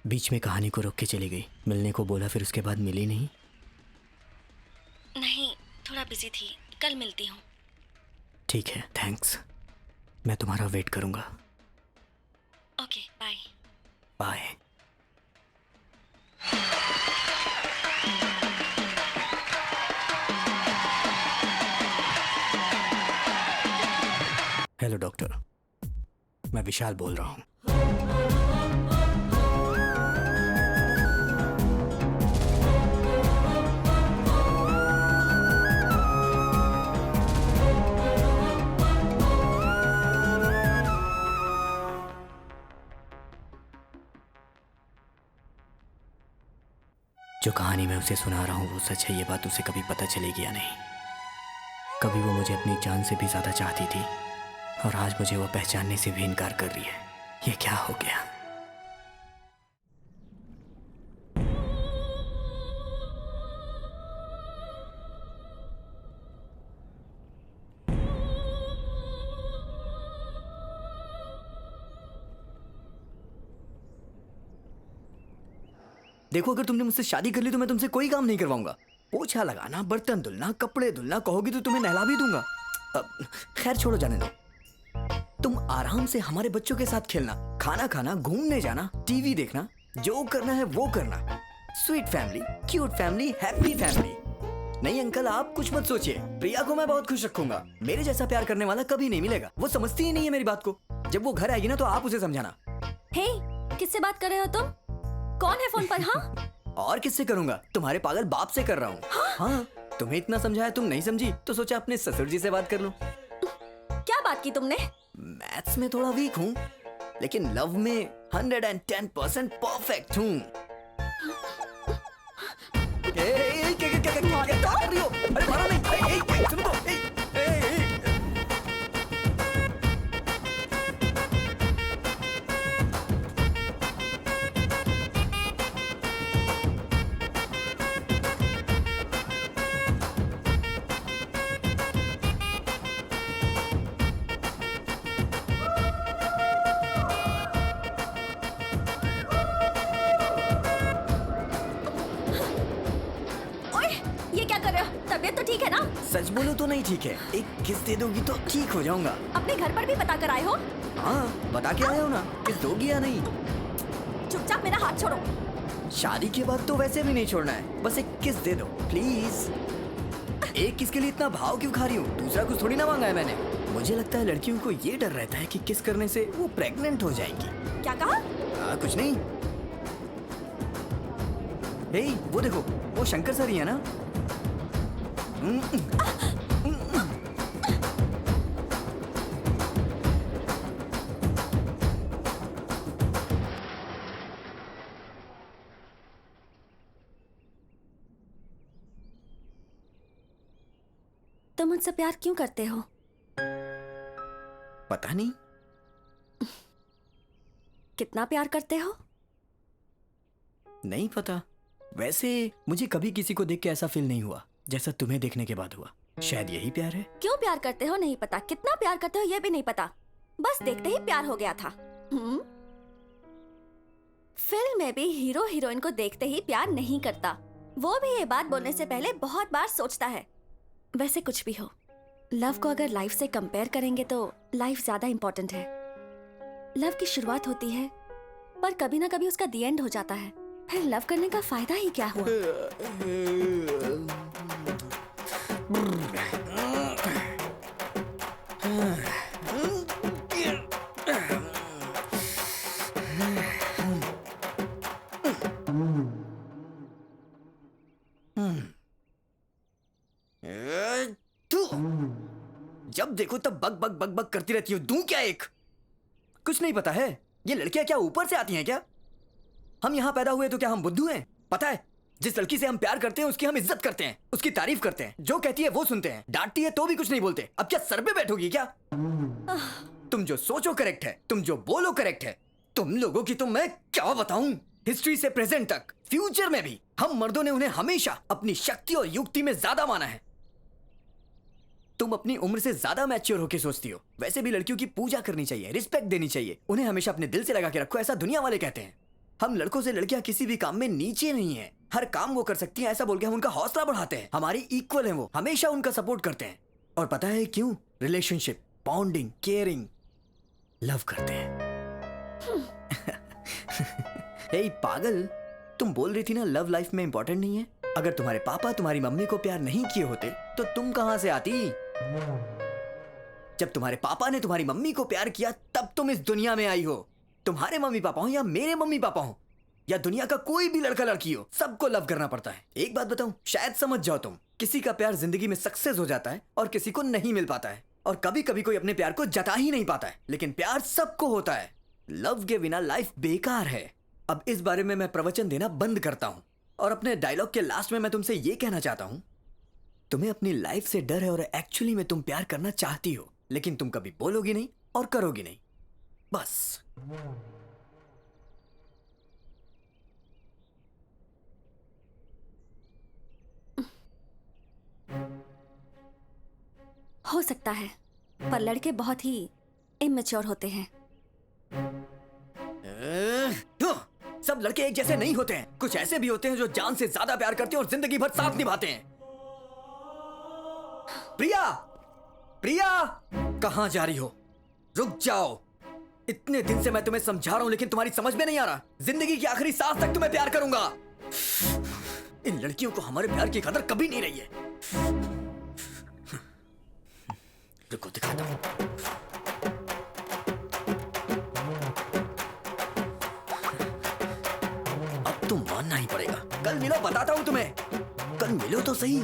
बीच में कहानी को रोक के चली गई। मिलने को बोला, फिर उसके बाद मिली नहीं। नहीं, थोड़ा बिजी थी, कल मिलती हूँ। ठीक है, थैंक्स। मैं तुम्हारा वेट करूंगा। Okay, bye. Bye. Hello doctor, मैं विशाल बोल रहा हूँ। जो कहानी मैं उसे सुना रहा हूँ वो सच है, ये बात उसे कभी पता चलेगी या नहीं। कभी वो मुझे अपनी जान से भी ज़्यादा चाहती थी और आज मुझे वो पहचानने से भी इनकार कर रही है। ये क्या हो गया? देखो, अगर तुमने मुझसे शादी कर ली तो मैं तुमसे कोई काम नहीं करवाऊंगा। पोछा लगाना, बर्तन धुलना, कपड़े धुलना कहोगी तो तुम्हें नहला भी दूंगा। खैर छोड़ो, जाने दो। तुम आराम से हमारे बच्चों के साथ खेलना, खाना खाना, घूमने जाना, टीवी देखना, जो करना है वो करना। Sweet family, cute family, happy family. नहीं अंकल, आप कुछ मत सोचिए, प्रिया को मैं बहुत खुश रखूंगा। मेरे जैसा प्यार करने वाला कभी नहीं मिलेगा। वो समझती ही नहीं है मेरी बात को। जब वो घर आएगी ना तो आप उसे समझाना। हे, किससे बात कर रहे हो तुम? कौन है फोन पर? हाँ, और किससे करूंगा? तुम्हारे पागल बाप से कर रहा हूँ। हाँ, तुम्हें इतना समझाया, तुम नहीं समझी तो सोचा अपने ससुर जी से बात कर लूं। क्या बात की तुमने? मैथ्स में थोड़ा वीक हूँ, लेकिन लव में 110% परफेक्ट हूँ। क्या कर रही हो? अरे मारो नहीं। सुनो तो। ठीक है ना? सच बोलो तो नहीं ठीक है। एक किस दे दोगी तो ठीक हो जाऊंगा। अपने घर पर भी बता कर आए हो? हाँ, बता के आया हो ना, किस दोगी या नहीं। चुपचाप मेरा हाथ छोड़ो। शादी के बाद तो वैसे भी नहीं छोड़ना है, बस एक किस दे दो प्लीज। एक किस के लिए इतना भाव क्यों खा रही हूँ? दूसरा कुछ थोड़ी ना मांगा है मैंने। मुझे लगता है लड़कियों को ये डर रहता है कि किस करने से वो प्रेग्नेंट हो जाएंगी। क्या कहा? कुछ नहीं। हे, वो देखो, वो शंकर सर ही है ना? तुम मुझसे प्यार क्यों करते हो? पता नहीं। कितना प्यार करते हो? नहीं पता। वैसे मुझे कभी किसी को देख के ऐसा फील नहीं हुआ जैसा तुम्हें देखने के बाद हुआ। शायद यही प्यार है। क्यों प्यार करते हो नहीं पता, कितना प्यार करते हो ये भी नहीं पता, बस देखते ही प्यार हो गया था। फिल्म में भी हीरो हीरोइन को देखते ही प्यार नहीं करता, वो भी ये बात बोलने से पहले बहुत बार सोचता है। वैसे कुछ भी हो, लव को अगर लाइफ से कंपेयर करेंगे तो लाइफ ज्यादा इंपॉर्टेंट है। लव की शुरुआत होती है पर कभी ना कभी उसका दी एंड हो जाता है, फिर लव करने का फायदा ही क्या हुआ? जब देखो तब बग बग बग बग करती रहती हो। दूं क्या एक? कुछ नहीं पता है? ये लड़कियां क्या ऊपर से आती हैं क्या? हम यहाँ पैदा हुए तो क्या हम बुद्धू हैं? पता है, जिस लड़की से हम प्यार करते हैं उसकी हम इज्जत करते हैं, उसकी तारीफ करते हैं, जो कहती है वो सुनते हैं, डांटती है तो भी कुछ नहीं बोलते। अब क्या सर पे बैठोगी क्या? तुम जो सोचो करेक्ट है, तुम जो बोलो करेक्ट है। तुम लोगों की तो मैं क्या बताऊं। हिस्ट्री से प्रेजेंट तक, फ्यूचर में भी हम मर्दों ने उन्हें हमेशा अपनी शक्ति और युक्ति में ज्यादा माना है। तुम अपनी उम्र से ज्यादा मैच्योर होके सोचती हो। वैसे भी लड़कियों की पूजा करनी चाहिए, रिस्पेक्ट देनी चाहिए, उन्हें हमेशा अपने दिल से लगा के रखो, ऐसा दुनिया वाले कहते हैं। हम लड़कों से लड़कियां किसी भी काम में नीचे नहीं है, हर काम वो कर सकती हैं, ऐसा बोल के हम उनका हौसला बढ़ाते हैं। हमारी इक्वल है वो, हमेशा उनका सपोर्ट करते हैं। और पता है क्यों? रिलेशनशिप, बॉन्डिंग, केयरिंग, लव करते हैं। हे पागल, तुम बोल रही थी ना लव लाइफ में इंपॉर्टेंट नहीं है। अगर तुम्हारे पापा तुम्हारी मम्मी को प्यार नहीं किए होते तो तुम कहां से आती? जब तुम्हारे पापा ने तुम्हारी मम्मी को प्यार किया तब तुम इस दुनिया में आई हो। तुम्हारे मम्मी पापा हो या मेरे मम्मी पापा हो या दुनिया का कोई भी लड़का लड़की हो, सबको लव करना पड़ता है। एक बात बताऊं, शायद समझ जाओ तुम, किसी का प्यार जिंदगी में सक्सेस हो जाता है और किसी को नहीं मिल पाता है, और कभी कभी कोई अपने प्यार को जता ही नहीं पाता है, लेकिन प्यार सबको होता है। लव के बिना लाइफ बेकार है। अब इस बारे में मैं प्रवचन देना बंद करता हूं और अपने डायलॉग के लास्ट में मैं तुमसे ये कहना चाहता हूं, तुम्हें अपनी लाइफ से डर है और एक्चुअली में तुम प्यार करना चाहती हो, लेकिन तुम कभी बोलोगी नहीं और करोगी नहीं, बस। हो सकता है, पर लड़के बहुत ही इमेच्योर होते हैं। सब लड़के एक जैसे नहीं होते हैं। कुछ ऐसे भी होते हैं जो जान से ज्यादा प्यार करते हैं और जिंदगी भर साथ निभाते हैं। प्रिया, प्रिया, कहां जा रही हो? रुक जाओ। इतने दिन से मैं तुम्हें समझा रहा हूं लेकिन तुम्हारी समझ में नहीं आ रहा। जिंदगी की आखिरी सांस तक तुम्हें प्यार करूंगा। इन लड़कियों को हमारे प्यार की कदर कभी नहीं रही है। रुको, दिखाता हूं। अब तो मानना ही पड़ेगा। कल मिलो, बताता हूं तुम्हें। कल मिलो तो सही।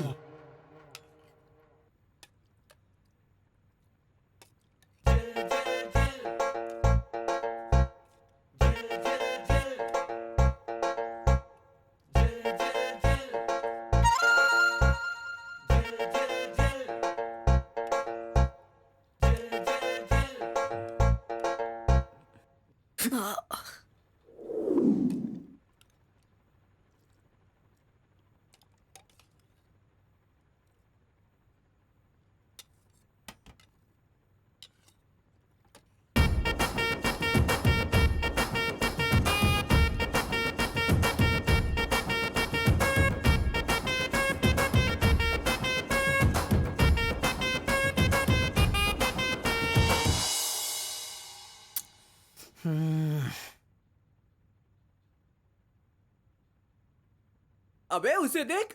अबे उसे देख।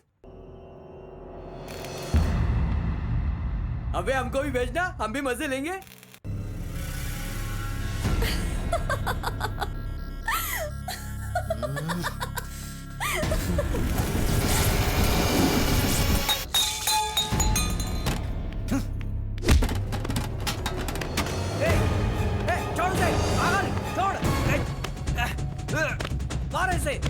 अबे हमको भी भेजना, हम भी मजे लेंगे। छोड़ दे पागल, छोड़। मार इसे।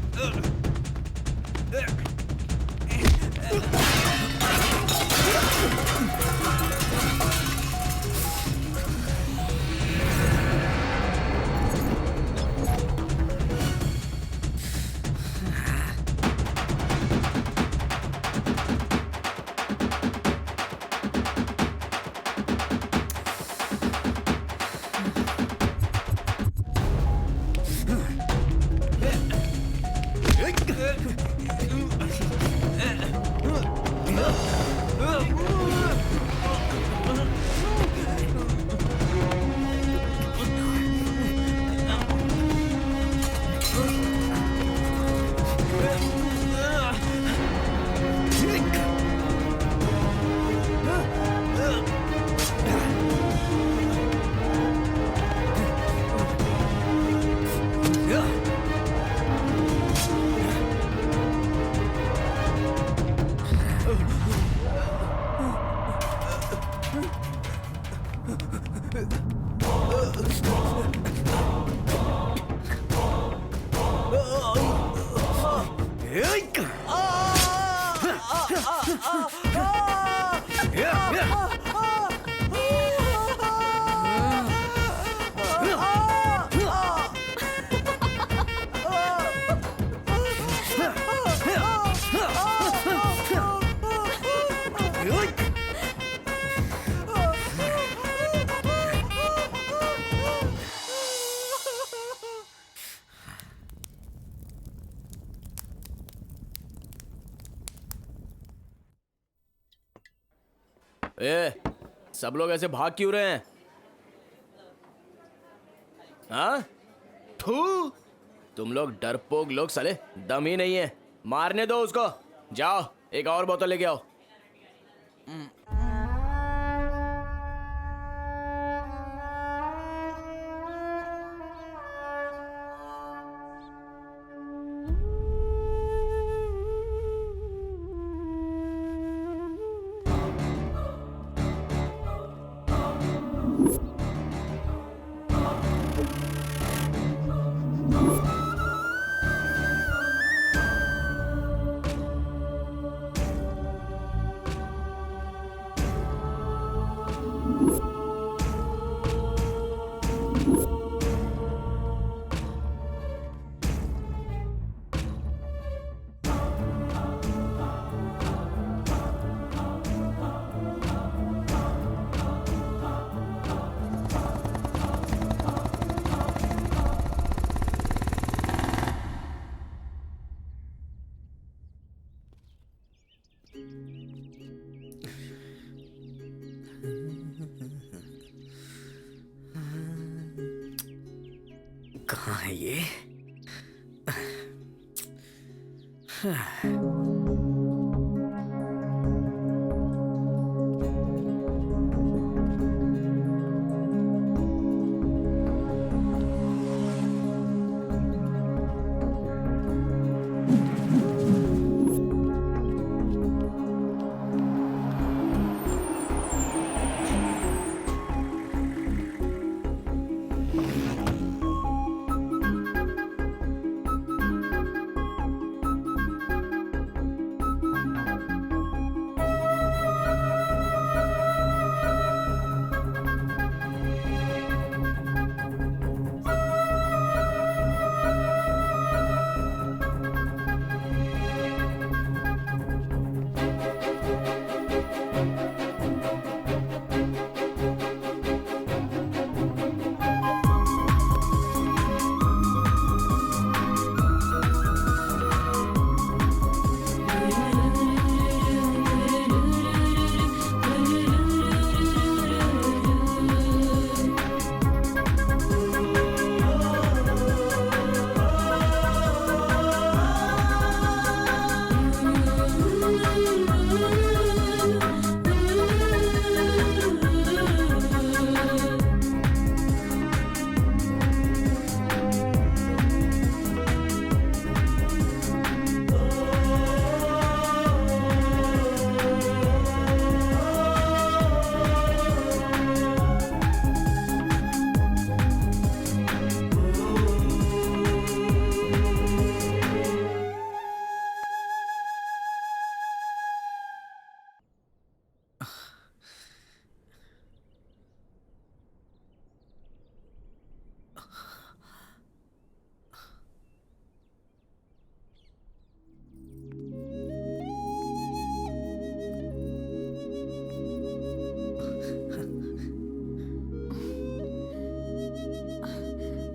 ए, सब लोग ऐसे भाग क्यों रहे हैं? हाँ? थू! तुम लोग डरपोक लोग, साले दम ही नहीं है। मारने दो उसको। जाओ एक और बोतल लेके आओ। कहाँ है ये?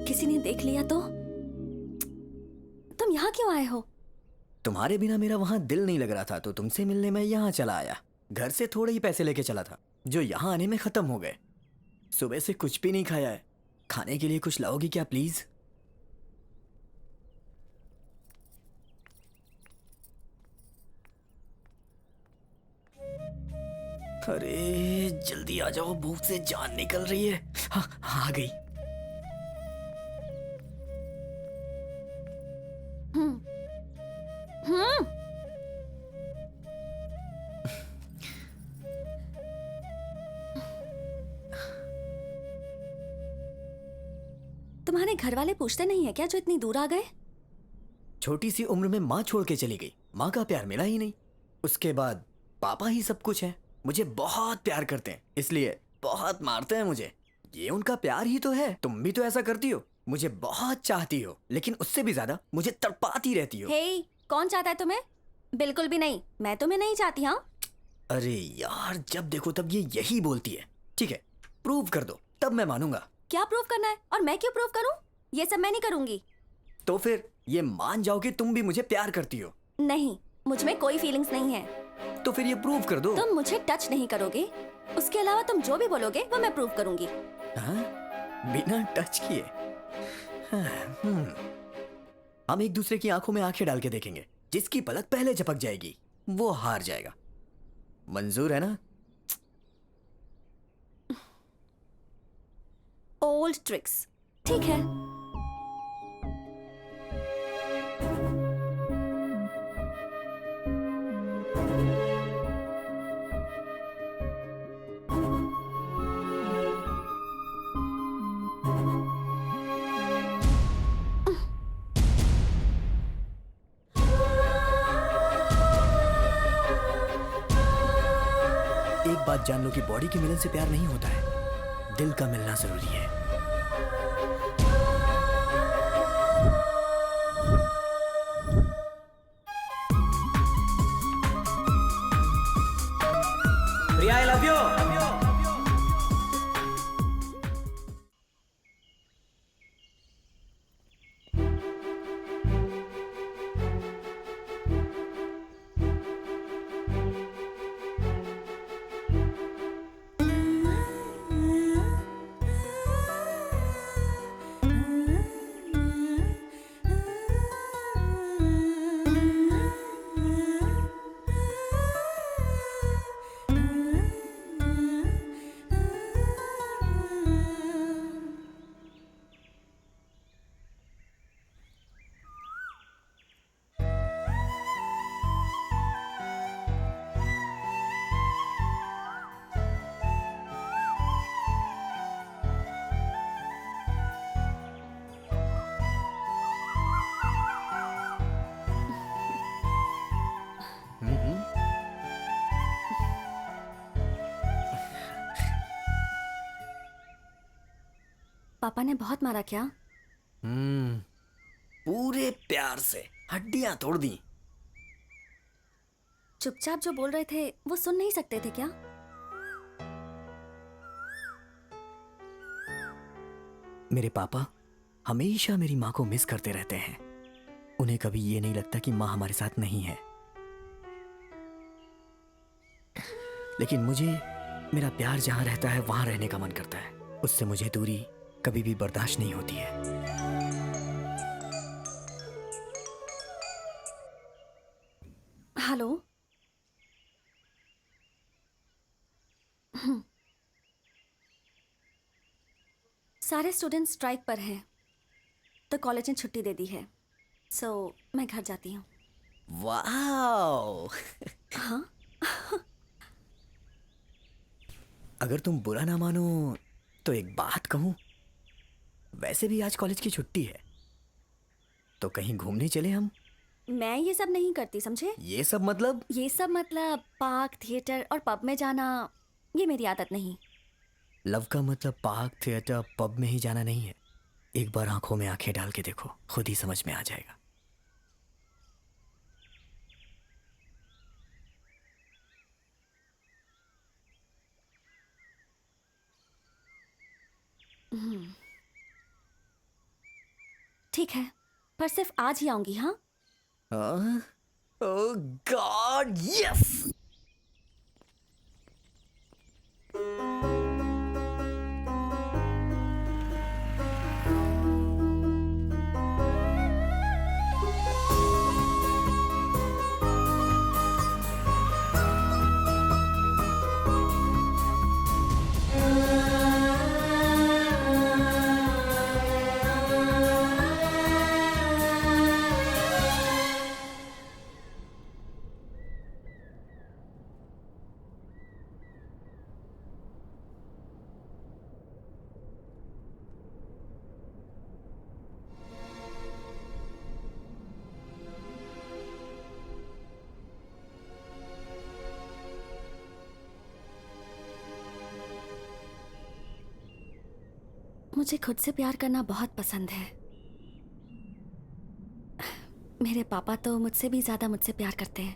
किसी ने देख लिया तो? तुम यहाँ क्यों आए हो? तुम्हारे बिना मेरा वहां दिल नहीं लग रहा था, तो तुमसे मिलने मैं यहाँ चला आया। घर से थोड़े ही पैसे लेके चला था, जो यहाँ आने में खत्म हो गए। सुबह से कुछ भी नहीं खाया है। खाने के लिए कुछ लाओगी क्या प्लीज? अरे जल्दी आ जाओ, भूख से जान निकल रही है। हाँ, आ गई। तुम्हारे घर वाले पूछते नहीं है क्या जो इतनी दूर आ गए? छोटी सी उम्र में माँ छोड़ के चली गई, माँ का प्यार मिला ही नहीं। उसके बाद पापा ही सब कुछ है। मुझे बहुत प्यार करते हैं, इसलिए बहुत मारते हैं मुझे। ये उनका प्यार ही तो है। तुम भी तो ऐसा करती हो, मुझे बहुत चाहती हो, लेकिन उससे भी ज्यादा मुझे तड़पाती रहती हो। हे, कौन चाहता है तुम्हें? बिल्कुल भी नहीं, मैं तुम्हें नहीं चाहती। हाँ, अरे यार, जब देखो तब ये यही बोलती है। ठीक है, प्रूव कर दो, तब मैं मानूंगा। क्या प्रूव करना है? और मैं क्यों प्रूव करूं? ये सब मैं नहीं करूंगी। तो फिर ये मान जाओ कि तुम भी मुझे प्यार करती हो। नहीं, मुझ में कोई फीलिंग्स नहीं है। तो फिर ये प्रूव कर दो। तुम मुझे टच नहीं करोगे, उसके अलावा तुम जो भी बोलोगे वो मैं प्रूव करूंगी। हाँ? बिना टच किए? हाँ, हम एक दूसरे की आंखों में आंखें डाल के देखेंगे। जिसकी पलक पहले झपक जाएगी वो हार जाएगा। मंजूर है ना? ओल्ड ट्रिक्स, ठीक है। एक बात जान लो कि बॉडी के मिलन से प्यार नहीं होता है, दिल का मिलना जरूरी है। प्रिया, आई लव यू। पापा ने बहुत मारा क्या? पूरे प्यार से हड्डियां तोड़ दी। चुपचाप जो बोल रहे थे वो सुन नहीं सकते थे क्या? मेरे पापा हमेशा मेरी माँ को मिस करते रहते हैं। उन्हें कभी ये नहीं लगता कि माँ हमारे साथ नहीं है, लेकिन मुझे मेरा प्यार जहां रहता है वहां रहने का मन करता है। उससे मुझे दूरी कभी भी बर्दाश्त नहीं होती है। हेलो, सारे स्टूडेंट्स स्ट्राइक पर हैं, तो कॉलेज ने छुट्टी दे दी है। सो मैं घर जाती हूँ। वाओ! हाँ, अगर तुम बुरा ना मानो तो एक बात कहूं। वैसे भी आज कॉलेज की छुट्टी है, तो कहीं घूमने चले हम। मैं ये सब नहीं करती, समझे? ये सब मतलब? ये सब मतलब पार्क, थिएटर और पब में जाना, ये मेरी आदत नहीं। लव का मतलब पार्क, थिएटर, पब में ही जाना नहीं है। एक बार आंखों में आंखें डाल के देखो, खुद ही समझ में आ जाएगा। ठीक है, पर सिर्फ आज ही आऊंगी। हाँ, ओह गॉड, यस! मुझे खुद से प्यार करना बहुत पसंद है। मेरे पापा तो मुझसे भी ज्यादा मुझसे प्यार करते हैं।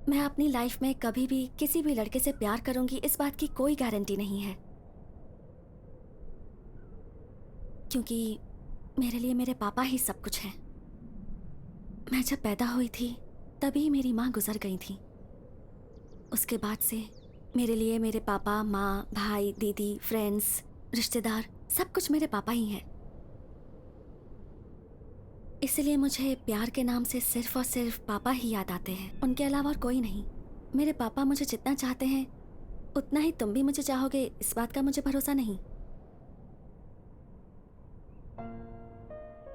मैं अपनी लाइफ में कभी भी किसी भी लड़के से प्यार करूंगी, इस बात की कोई गारंटी नहीं है, क्योंकि मेरे लिए मेरे पापा ही सब कुछ हैं। मैं जब पैदा हुई थी तभी मेरी माँ गुजर गई थी। उसके बाद से मेरे लिए मेरे पापा, माँ, भाई, दीदी, फ्रेंड्स, रिश्तेदार, सब कुछ मेरे पापा ही हैं। इसलिए मुझे प्यार के नाम से सिर्फ और सिर्फ पापा ही याद आते हैं, उनके अलावा और कोई नहीं। मेरे पापा मुझे जितना चाहते हैं उतना ही तुम भी मुझे चाहोगे, इस बात का मुझे भरोसा नहीं।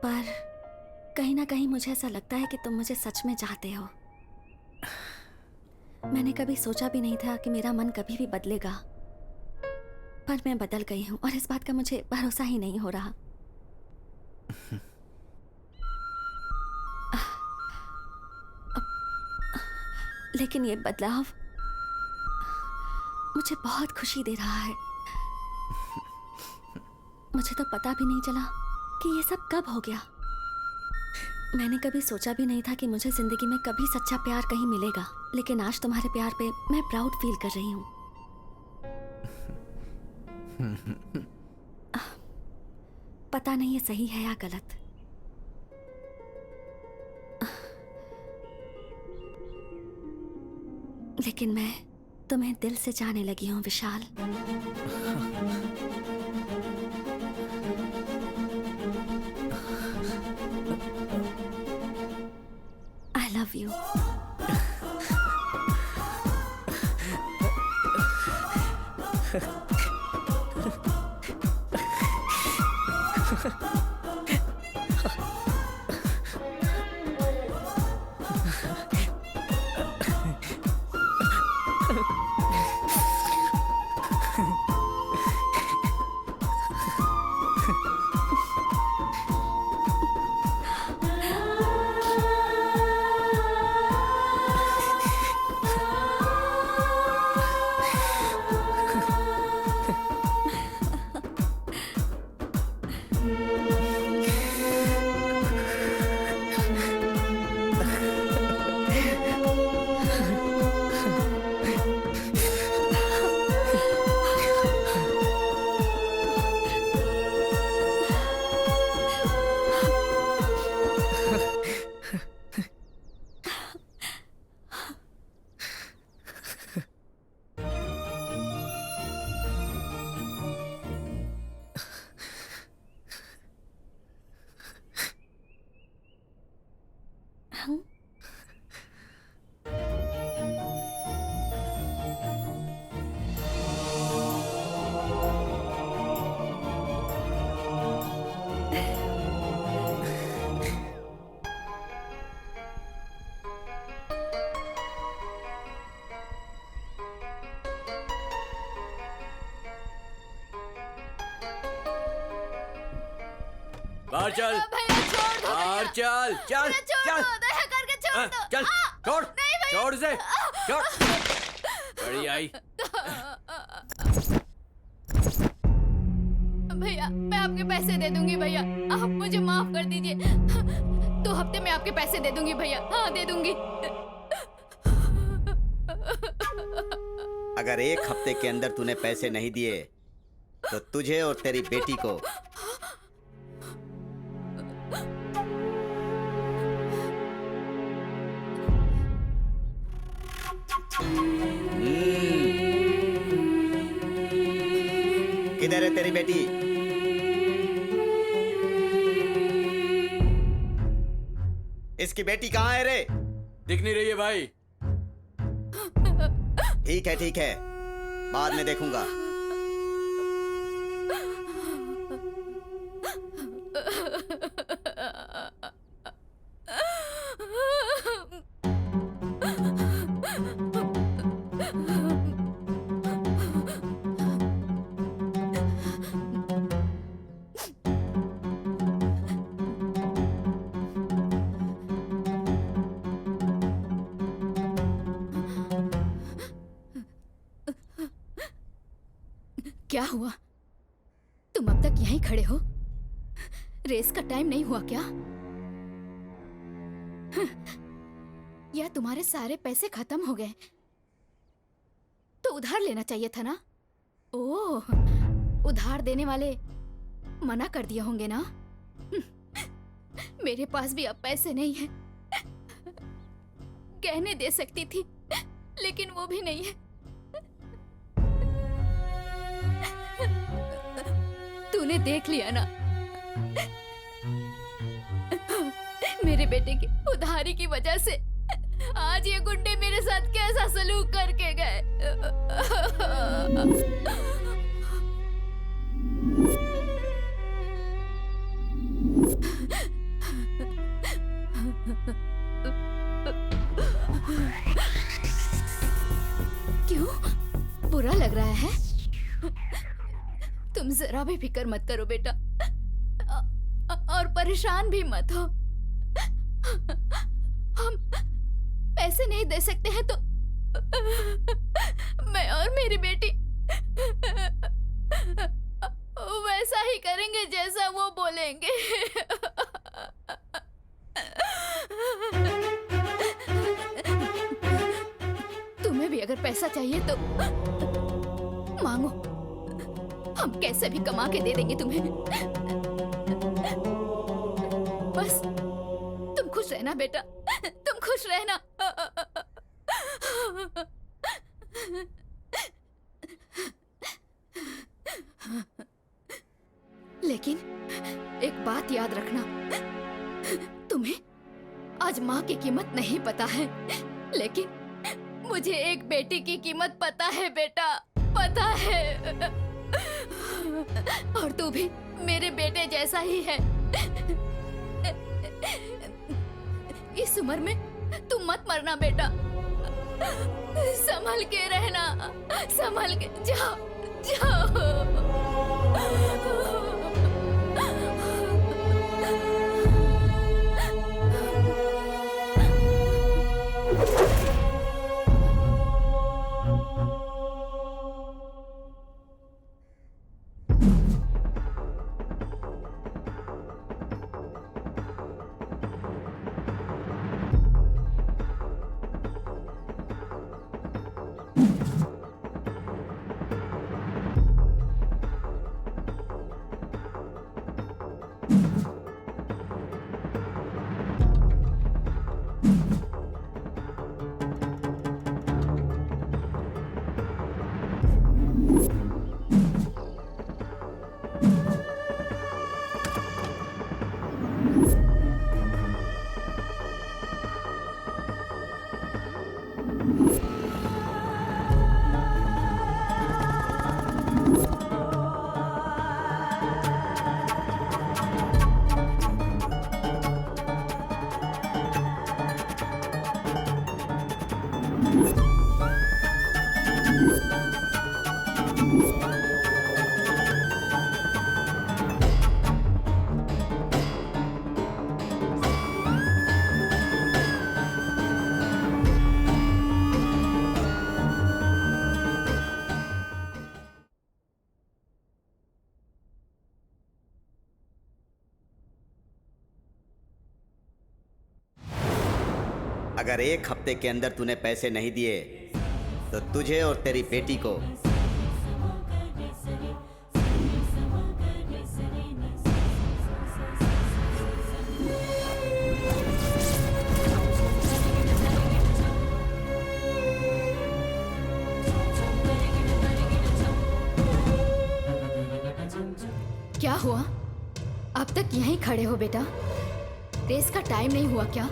पर कहीं ना कहीं मुझे ऐसा लगता है कि तुम मुझे सच में चाहते हो। मैंने कभी सोचा भी नहीं था कि मेरा मन कभी भी बदलेगा, पर मैं बदल गई हूं और इस बात का मुझे भरोसा ही नहीं हो रहा। लेकिन ये बदलाव मुझे बहुत खुशी दे रहा है। मुझे तो पता भी नहीं चला कि ये सब कब हो गया। मैंने कभी सोचा भी नहीं था कि मुझे जिंदगी में कभी सच्चा प्यार कहीं मिलेगा, लेकिन आज तुम्हारे प्यार पे मैं प्राउड फील कर रही हूँ। पता नहीं ये सही है या गलत। लेकिन मैं तुम्हें दिल से चाहने लगी हूँ विशाल। I love you. बाहर चल, भैया छोड़ दो बाहर चल, चल, भैया, छोड़ चल, दो दया करके छोड़ दो चल, छोड़, नहीं भैया। छोड़ से, छोड़। बड़ी आई। भैया मैं आपके पैसे दे दूंगी भैया, आप मुझे माफ कर दीजिए। 2 हफ्ते में आपके पैसे दे दूंगी भैया, हाँ दे दूंगी। अगर 1 हफ्ते के अंदर तूने पैसे नहीं दिए तो तुझे और तेरी बेटी को किधर है तेरी बेटी? इसकी बेटी कहाँ है रे? दिख नहीं रही है भाई। ठीक है, बाद में देखूंगा। क्या हुआ? तुम अब तक यहीं खड़े हो? रेस का टाइम नहीं हुआ क्या? या तुम्हारे सारे पैसे खत्म हो गए? तो उधार लेना चाहिए था ना? ओह, उधार देने वाले मना कर दिए होंगे ना? मेरे पास भी अब पैसे नहीं है। गहने दे सकती थी, लेकिन वो भी नहीं है। तूने देख लिया ना, मेरे बेटे की उधारी की वजह से आज ये गुंडे मेरे साथ कैसा सलूक करके गए। क्यों? बुरा लग रहा है? तुम जरा भी फिक्र मत करो बेटा, और परेशान भी मत हो। हम पैसे नहीं दे सकते हैं तो मैं और मेरी बेटी वैसा ही करेंगे जैसा वो बोलेंगे। तुम्हें भी अगर पैसा चाहिए तो मांगो, हम कैसे भी कमा के दे देंगे तुम्हें। बस तुम खुश रहना बेटा, तुम खुश रहना। लेकिन एक बात याद रखना, तुम्हें आज माँ की कीमत नहीं पता है, लेकिन मुझे एक बेटी की कीमत पता है बेटा, पता है। और तू भी मेरे बेटे जैसा ही है। इस उम्र में तू मत मरना बेटा, संभल के रहना, संभल के जाओ जाओ। अगर 1 हफ्ते के अंदर तूने पैसे नहीं दिए तो तुझे और तेरी बेटी को क्या हुआ? अब तक यहीं खड़े हो बेटा? रेस का टाइम नहीं हुआ क्या?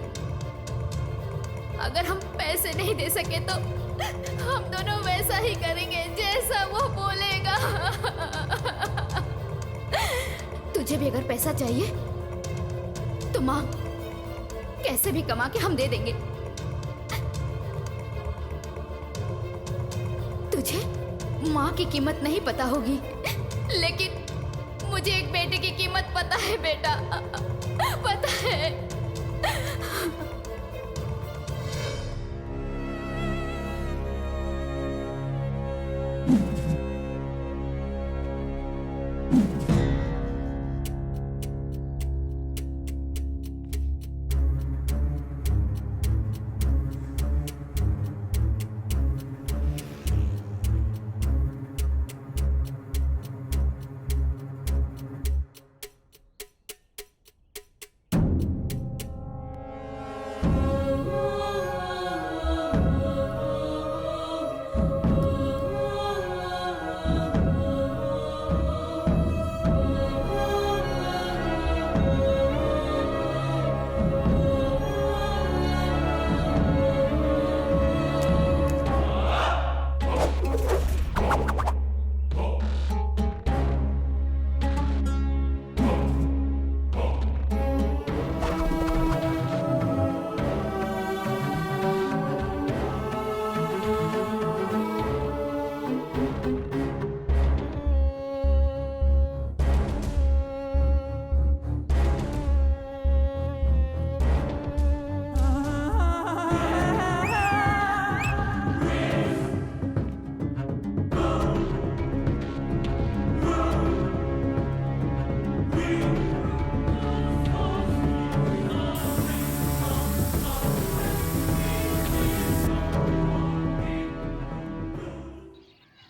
अगर हम पैसे नहीं दे सके तो हम दोनों वैसा ही करेंगे जैसा वो बोलेगा। तुझे भी अगर पैसा चाहिए तो मांग, कैसे भी कमा के हम दे देंगे। तुझे माँ की कीमत नहीं पता होगी, लेकिन मुझे एक बेटे की कीमत पता है बेटा, पता है।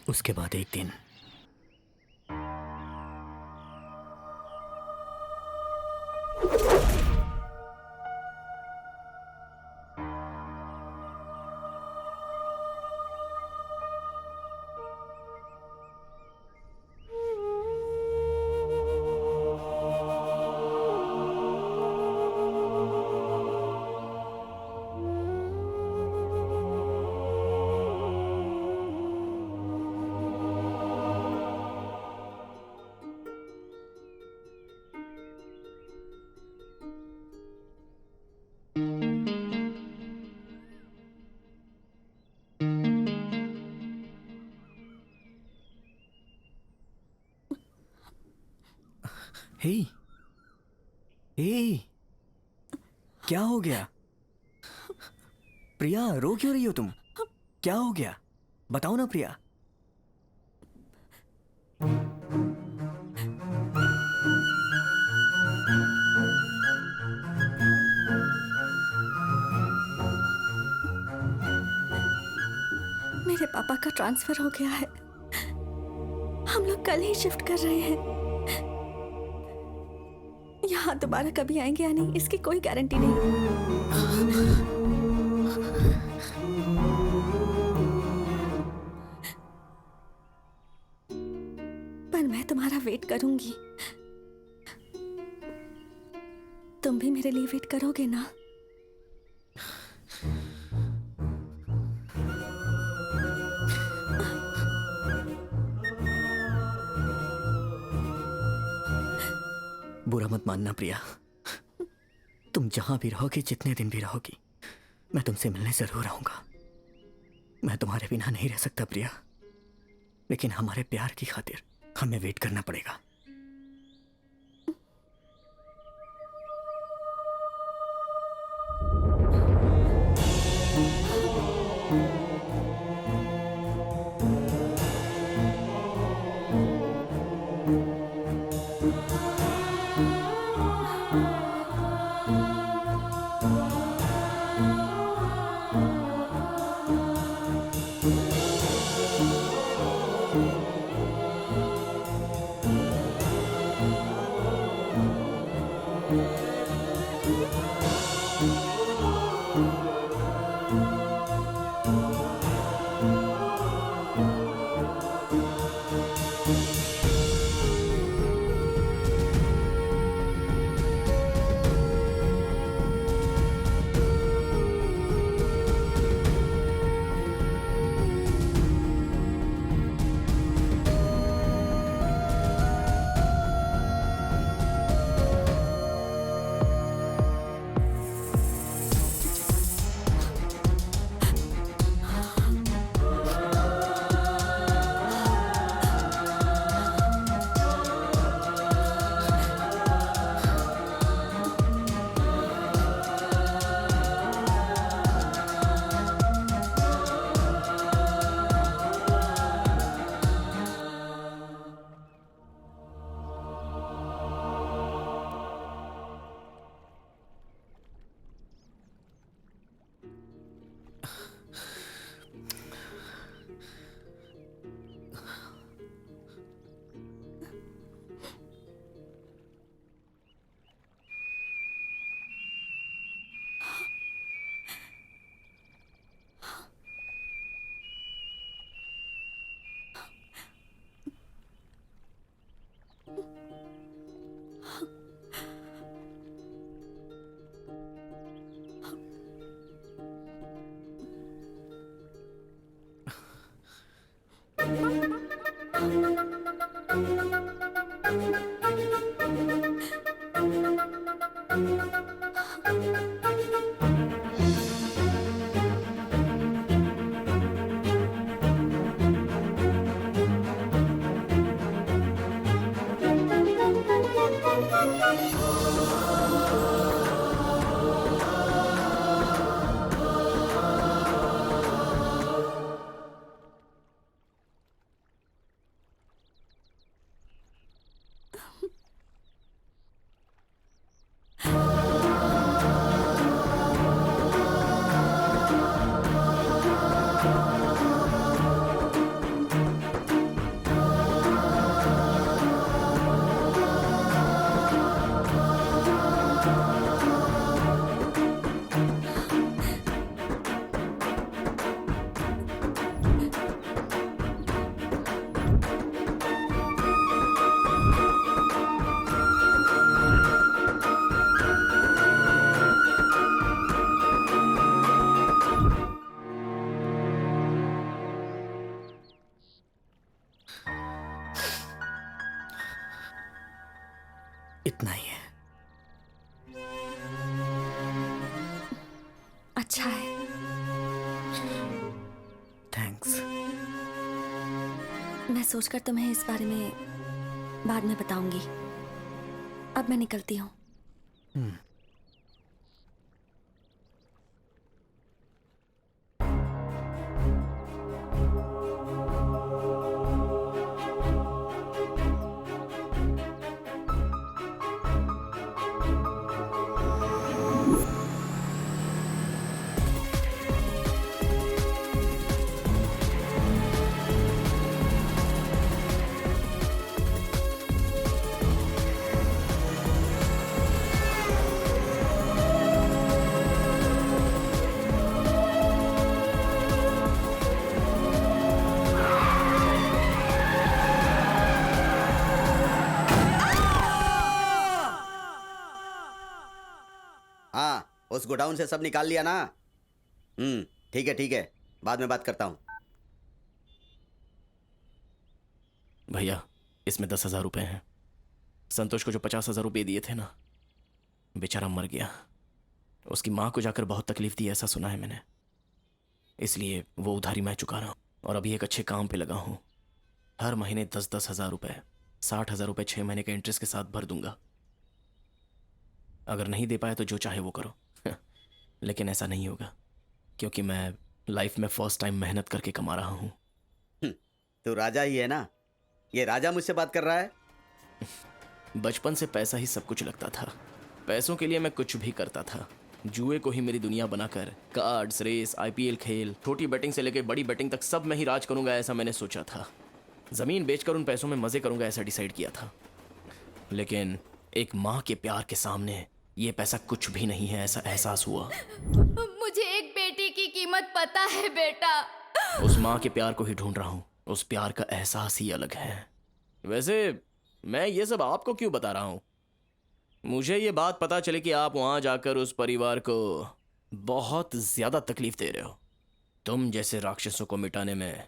उसके बाद एक दिन हे हे क्या हो गया? प्रिया, रो क्यों रही हो तुम? क्या हो गया? बताओ ना प्रिया। मेरे पापा का ट्रांसफर हो गया है। हम लोग कल ही शिफ्ट कर रहे हैं। यहाँ दोबारा कभी आएंगे या नहीं, इसकी कोई गारंटी नहीं। पर मैं तुम्हारा वेट करूंगी। तुम भी मेरे लिए वेट करोगे ना? बुरा मत मानना प्रिया, तुम जहां भी रहोगी, जितने दिन भी रहोगी, मैं तुमसे मिलने जरूर आऊंगा। मैं तुम्हारे बिना नहीं रह सकता प्रिया, लेकिन हमारे प्यार की खातिर हमें वेट करना पड़ेगा। इतना ही है। अच्छा है। थैंक्स। मैं सोचकर तुम्हें इस बारे में बाद में बताऊंगी। अब मैं निकलती हूँ। हाँ, उस गोडाउन से सब निकाल लिया ना? ठीक है, बाद में बात करता हूँ। भैया, इसमें 10,000 रुपए हैं। संतोष को जो 50,000 रुपए दिए थे ना, बेचारा मर गया। उसकी माँ को जाकर बहुत तकलीफ दी, ऐसा सुना है मैंने। इसलिए वो उधारी मैं चुका रहा हूँ और अभी एक अच्छे काम पे लगा हूँ। हर महीने 10,000 रुपए, 60,000 रुपए 6 महीने के इंटरेस्ट के साथ भर दूंगा। अगर नहीं दे पाए तो जो चाहे वो करो। लेकिन ऐसा नहीं होगा, क्योंकि मैं लाइफ में फर्स्ट टाइम मेहनत करके कमा रहा हूँ। तो राजा ही है ना? ये राजा मुझसे बात कर रहा है? बचपन से पैसा ही सब कुछ लगता था। पैसों के लिए मैं कुछ भी करता था। जुए को ही मेरी दुनिया बनाकर कार्ड्स, रेस, IPL खेल, छोटी बैटिंग से लेकर बड़ी बैटिंग तक सब मैं ही राज करूंगा, ऐसा मैंने सोचा था। जमीन बेचकर उन पैसों में मजे करूंगा, ऐसा डिसाइड किया था। लेकिन एक माँ के प्यार के सामने ये पैसा कुछ भी नहीं है, ऐसा एहसास हुआ। मुझे एक बेटी की कीमत पता है बेटा। उस माँ के प्यार को ही ढूंढ रहा हूँ। उस प्यार का एहसास ही अलग है। वैसे मैं ये सब आपको क्यों बता रहा हूँ? मुझे ये बात पता चले कि आप वहां जाकर उस परिवार को बहुत ज्यादा तकलीफ दे रहे हो। तुम जैसे राक्षसों को मिटाने में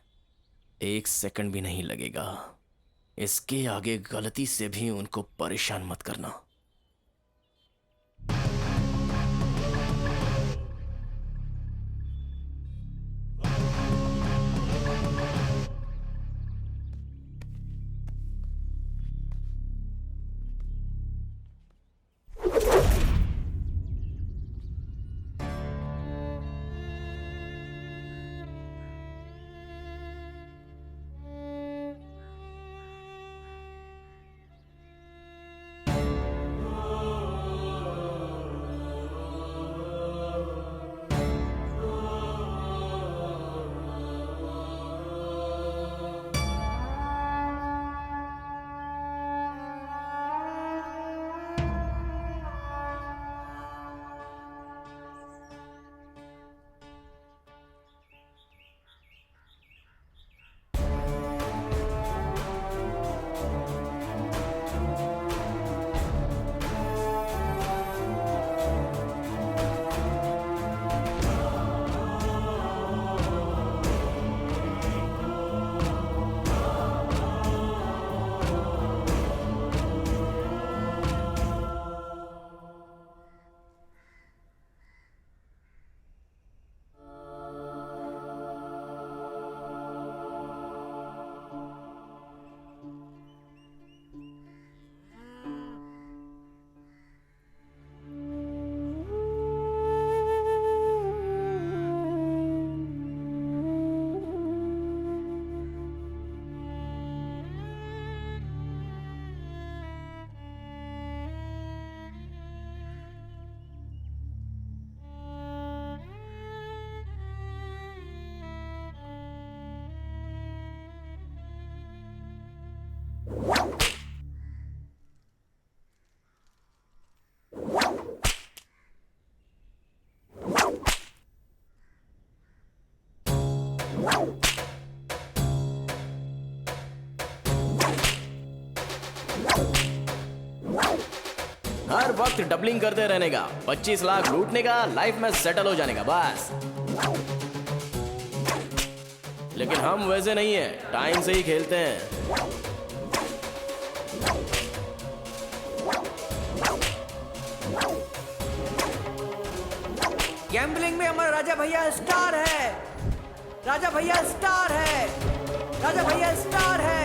1 सेकंड भी नहीं लगेगा। इसके आगे गलती से भी उनको परेशान मत करना। हर वक्त डबलिंग करते रहने का, 25 लाख लूटने का, लाइफ में सेटल हो जाने का, बस। लेकिन हम वैसे नहीं है, टाइम से ही खेलते हैं। गैम्बलिंग में हमारा राजा भैया स्टार है। राजा भैया स्टार है। राजा भैया स्टार है।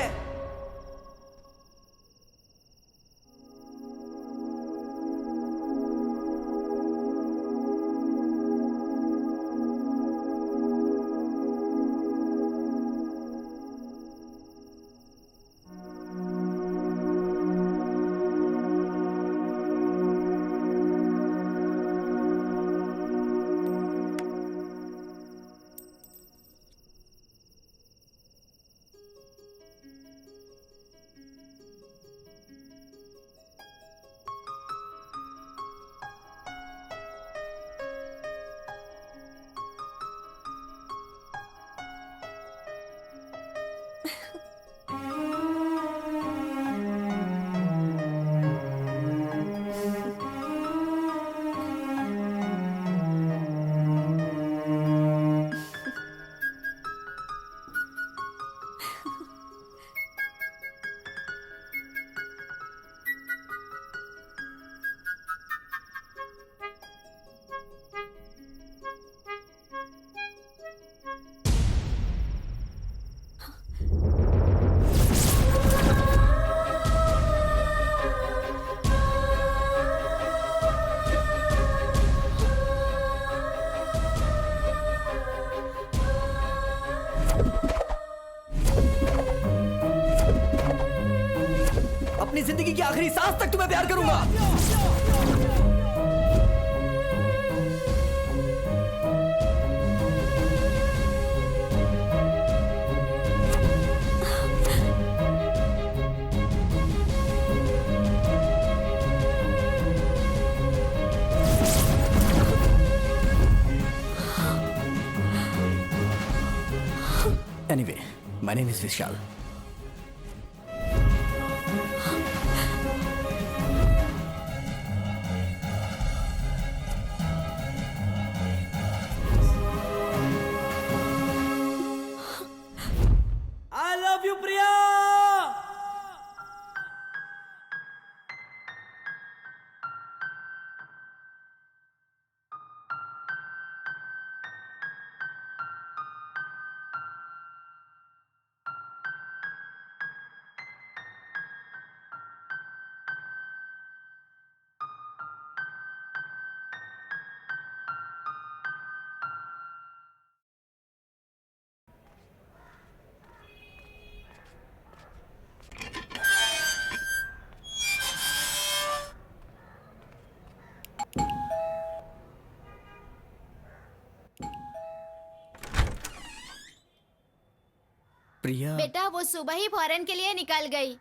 अपनी जिंदगी की आखिरी सांस तक तुम्हें प्यार करूंगा। Anyway, my name is Vishal. I love you, Priya. प्रिया, बेटा वो सुबह ही फॉरेन के लिए निकल गई।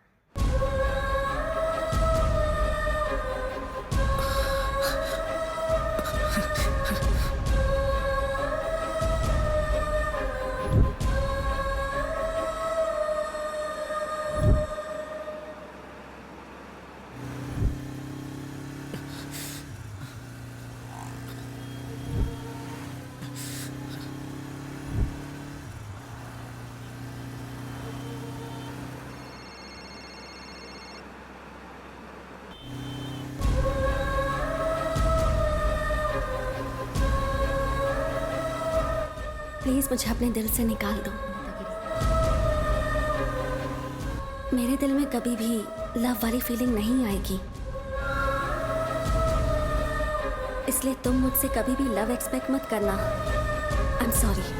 प्लीज मुझे अपने दिल से निकाल दो। मेरे दिल में कभी भी लव वाली फीलिंग नहीं आएगी, इसलिए तुम मुझसे कभी भी लव एक्सपेक्ट मत करना। I am sorry.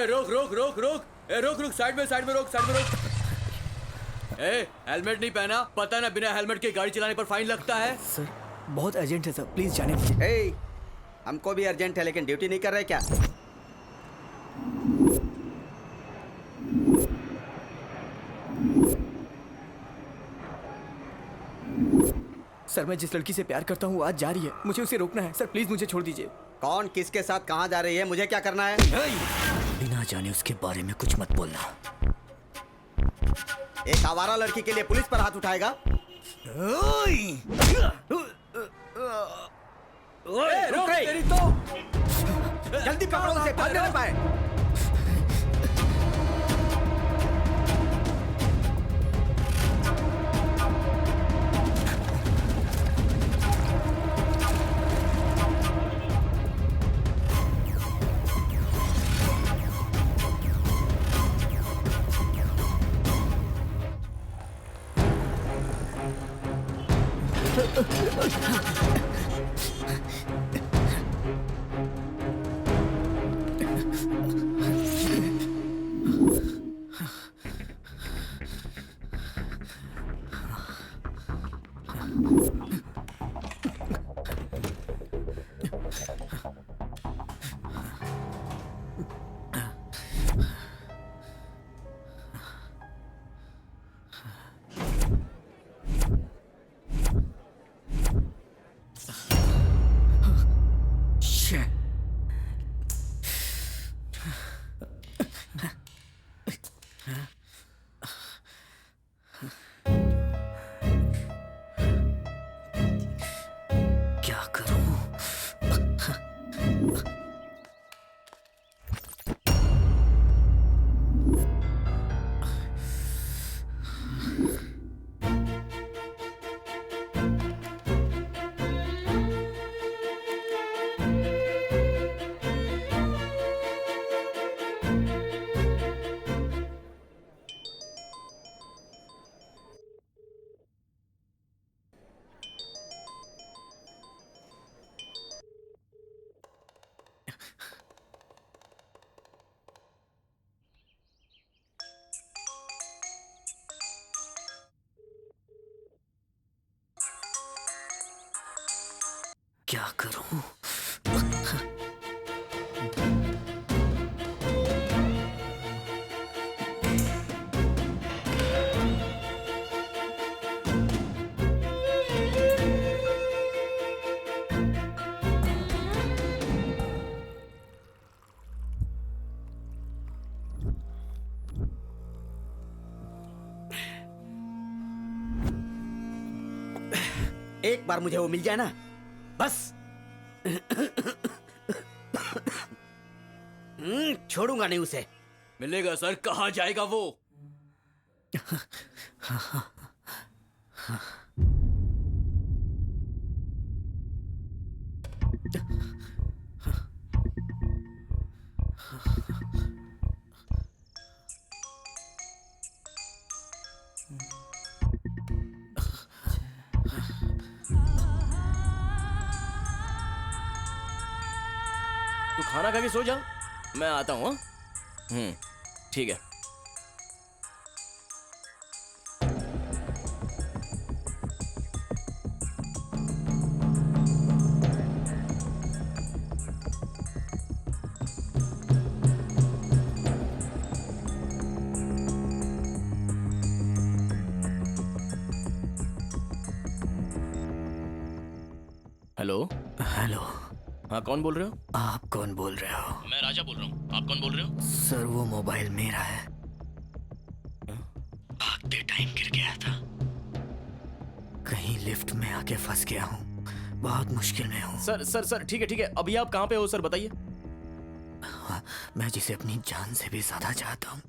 रोक रोक रोक रोक रोक रोक साइड में रोक हेलमेट नहीं पहना, पता ना बिना हेलमेट के गाड़ी चलाने पर फाइन लगता है। सर बहुत अर्जेंट है सर, प्लीज जाने दीजिए। ए, हमको भी अर्जेंट है लेकिन ड्यूटी नहीं कर रहे क्या? सर मैं जिस लड़की से प्यार करता हूँ आज जा रही है, मुझे उसे रोकना है। सर प्लीज मुझे छोड़ दीजिए। कौन किसके साथ कहाँ जा रही है, मुझे क्या करना है? बिना जाने उसके बारे में कुछ मत बोलना। एक आवारा लड़की के लिए पुलिस पर हाथ उठाएगा? रुक रे! तेरी तो जल्दी पकड़ो उसे, भागने न पाए। क्या करूं? क्या करूं? एक बार मुझे वो मिल जाए ना, बस छोड़ूंगा नहीं उसे। मिलेगा सर, कहाँ जाएगा वो? तू खाना खा के सो जा, मैं आता हूँ। ठीक है। हेलो। हेलो, हाँ, कौन बोल रहे हो? आप कौन बोल रहे हो? मैं राजा बोल रहा हूँ। आप कौन बोल रहे हो? सर, वो मोबाइल मेरा है। भागते टाइम गिर गया था। कहीं लिफ्ट में आके फंस गया हूँ। बहुत मुश्किल में हूँ। सर ठीक है। अभी आप कहाँ पे हो सर, बताइए। हाँ, मैं जिसे अपनी जान से भी ज्यादा चाहता हूँ,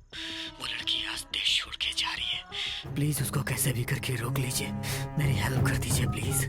वो लड़की आज देश छोड़ के जा रही है। प्लीज उसको कैसे भी करके रोक लीजिए। मेरी हेल्प कर दीजिए प्लीज।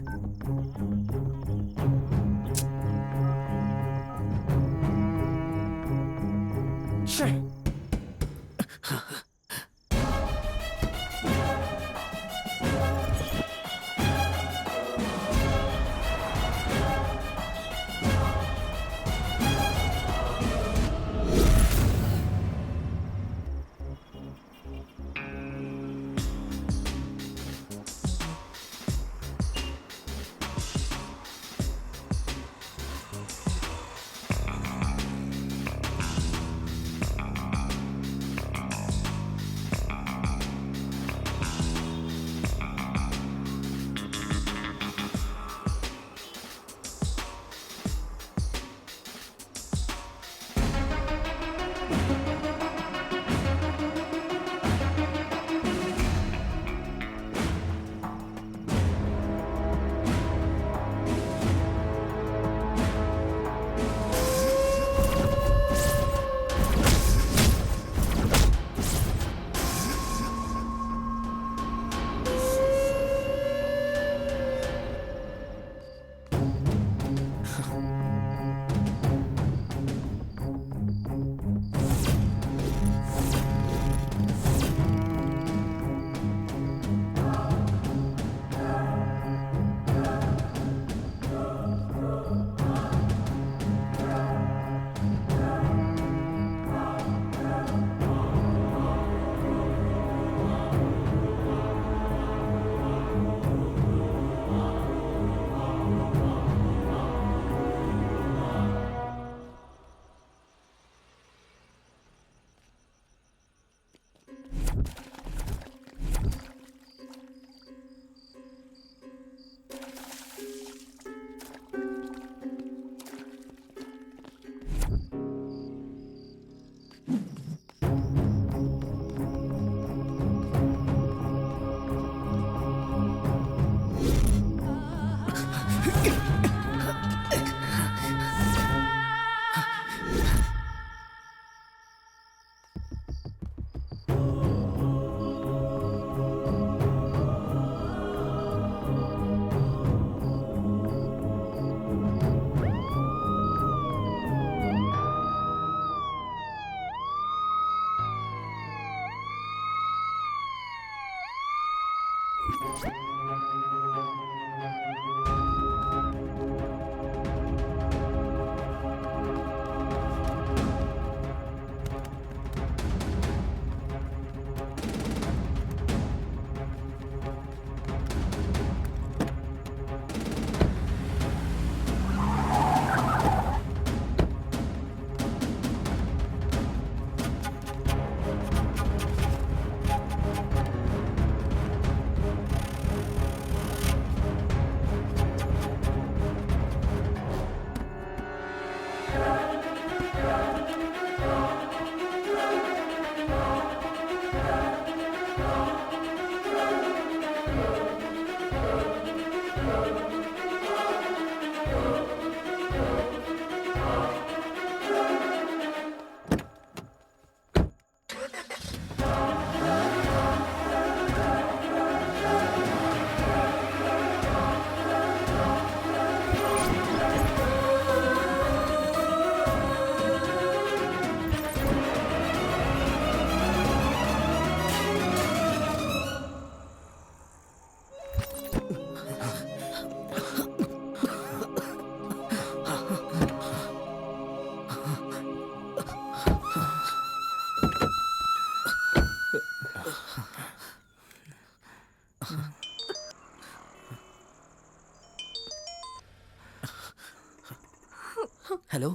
हेलो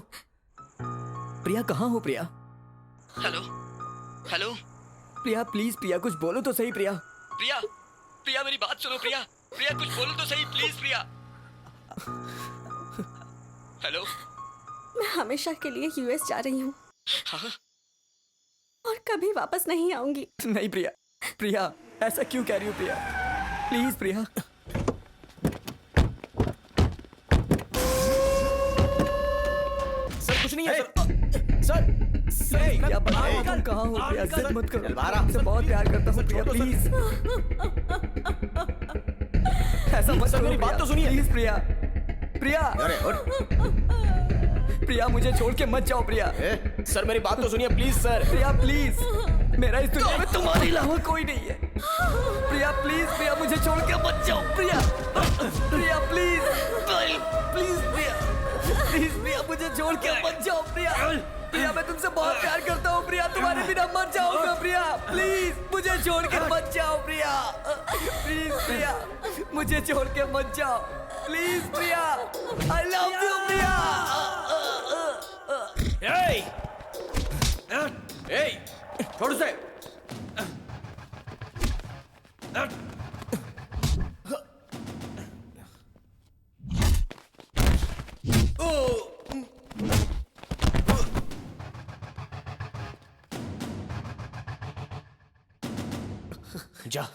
प्रिया, कहाँ हो प्रिया? हेलो हेलो प्रिया, प्लीज प्रिया कुछ बोलो तो सही। प्रिया प्रिया प्रिया मेरी बात सुनो। प्रिया प्रिया कुछ बोलो तो सही प्लीज। Priya hello. मैं हमेशा के लिए यूएस जा रही हूँ हाँ? और कभी वापस नहीं आऊंगी। नहीं प्रिया, प्रिया ऐसा क्यों कह रही हो प्रिया? Please Priya. सर कुछ नहीं है सर। सर प्रिया बताओ तुम कहाँ हो? प्रिया जिद मत करो, तुमसे बहुत प्यार करता हूँ प्रिया, प्लीज ऐसा मत करो। मेरी बात तो सुनिए प्लीज प्रिया। प्रिया अरे उठ। प्रिया मुझे छोड़ के मत जाओ प्रिया। सर मेरी बात तो सुनिए प्लीज सर। प्रिया प्लीज, मेरा इस दुनिया में तुम्हारे अलावा कोई नहीं है। प्रिया प्लीज, प्रिया मुझे छोड़ के मत जाओ प्रिया। प्रिया प्लीज प्लीज प्रिया, प्लीज प्रिया मुझे छोड़ के मत जाओ प्रिया। प्रिया मैं तुमसे बहुत प्यार करता हूँ प्रिया, तुम्हारे बिना मर जाऊंगा प्रिया। प्लीज मुझे छोड़ के मत जाओ प्रिया। प्लीज प्रिया मुझे छोड़ के मत जाओ please Priya. I love you Priya. छोड़ उसे। जा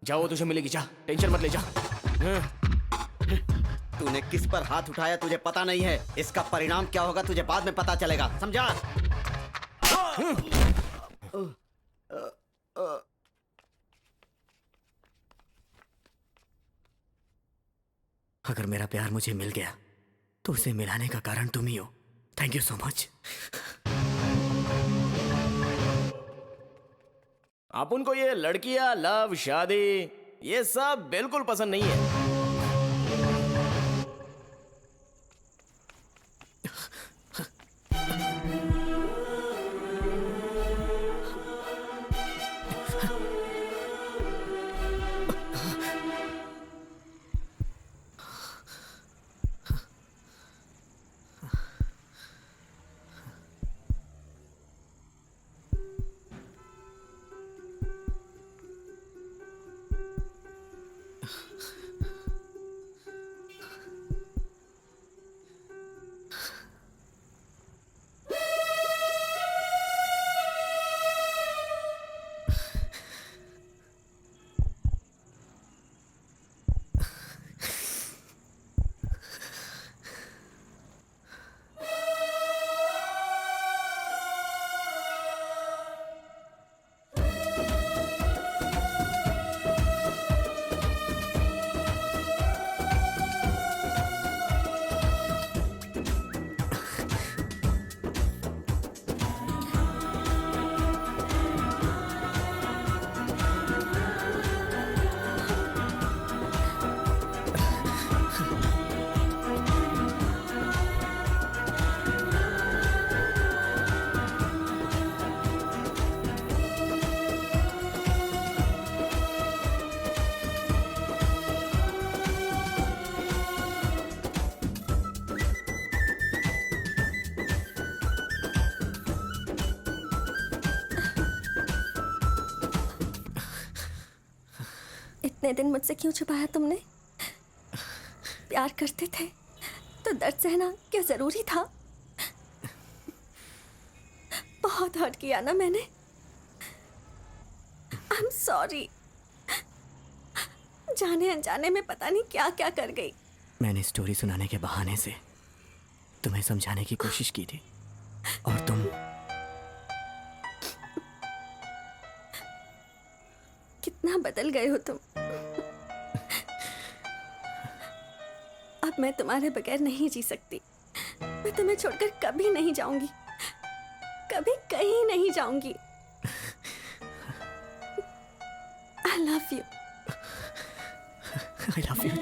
जा, वो तुझे मिलेगी, जा टेंशन मत ले, जा। तूने किस पर हाथ उठाया तुझे पता नहीं है। इसका परिणाम क्या होगा तुझे बाद में पता चलेगा, समझा? अगर मेरा प्यार मुझे मिल गया तो उसे मिलाने का कारण तुम ही हो। Thank you so much. अपन को ये लड़कियां, लव, शादी ये सब बिल्कुल पसंद नहीं है। इतने दिन मुझसे क्यों छुपाया तुमने? प्यार करते थे तो दर्द सहना क्या जरूरी था? बहुत हर्ट किया ना मैंने। I am sorry. जाने अनजाने में पता नहीं क्या क्या कर गई। मैंने स्टोरी सुनाने के बहाने से तुम्हें समझाने की कोशिश की थी और तुम कितना बदल गए हो तुम। अब मैं तुम्हारे बगैर नहीं जी सकती। मैं तुम्हें छोड़कर कभी नहीं जाऊंगी, कभी कहीं नहीं जाऊंगी। आई love you. I love you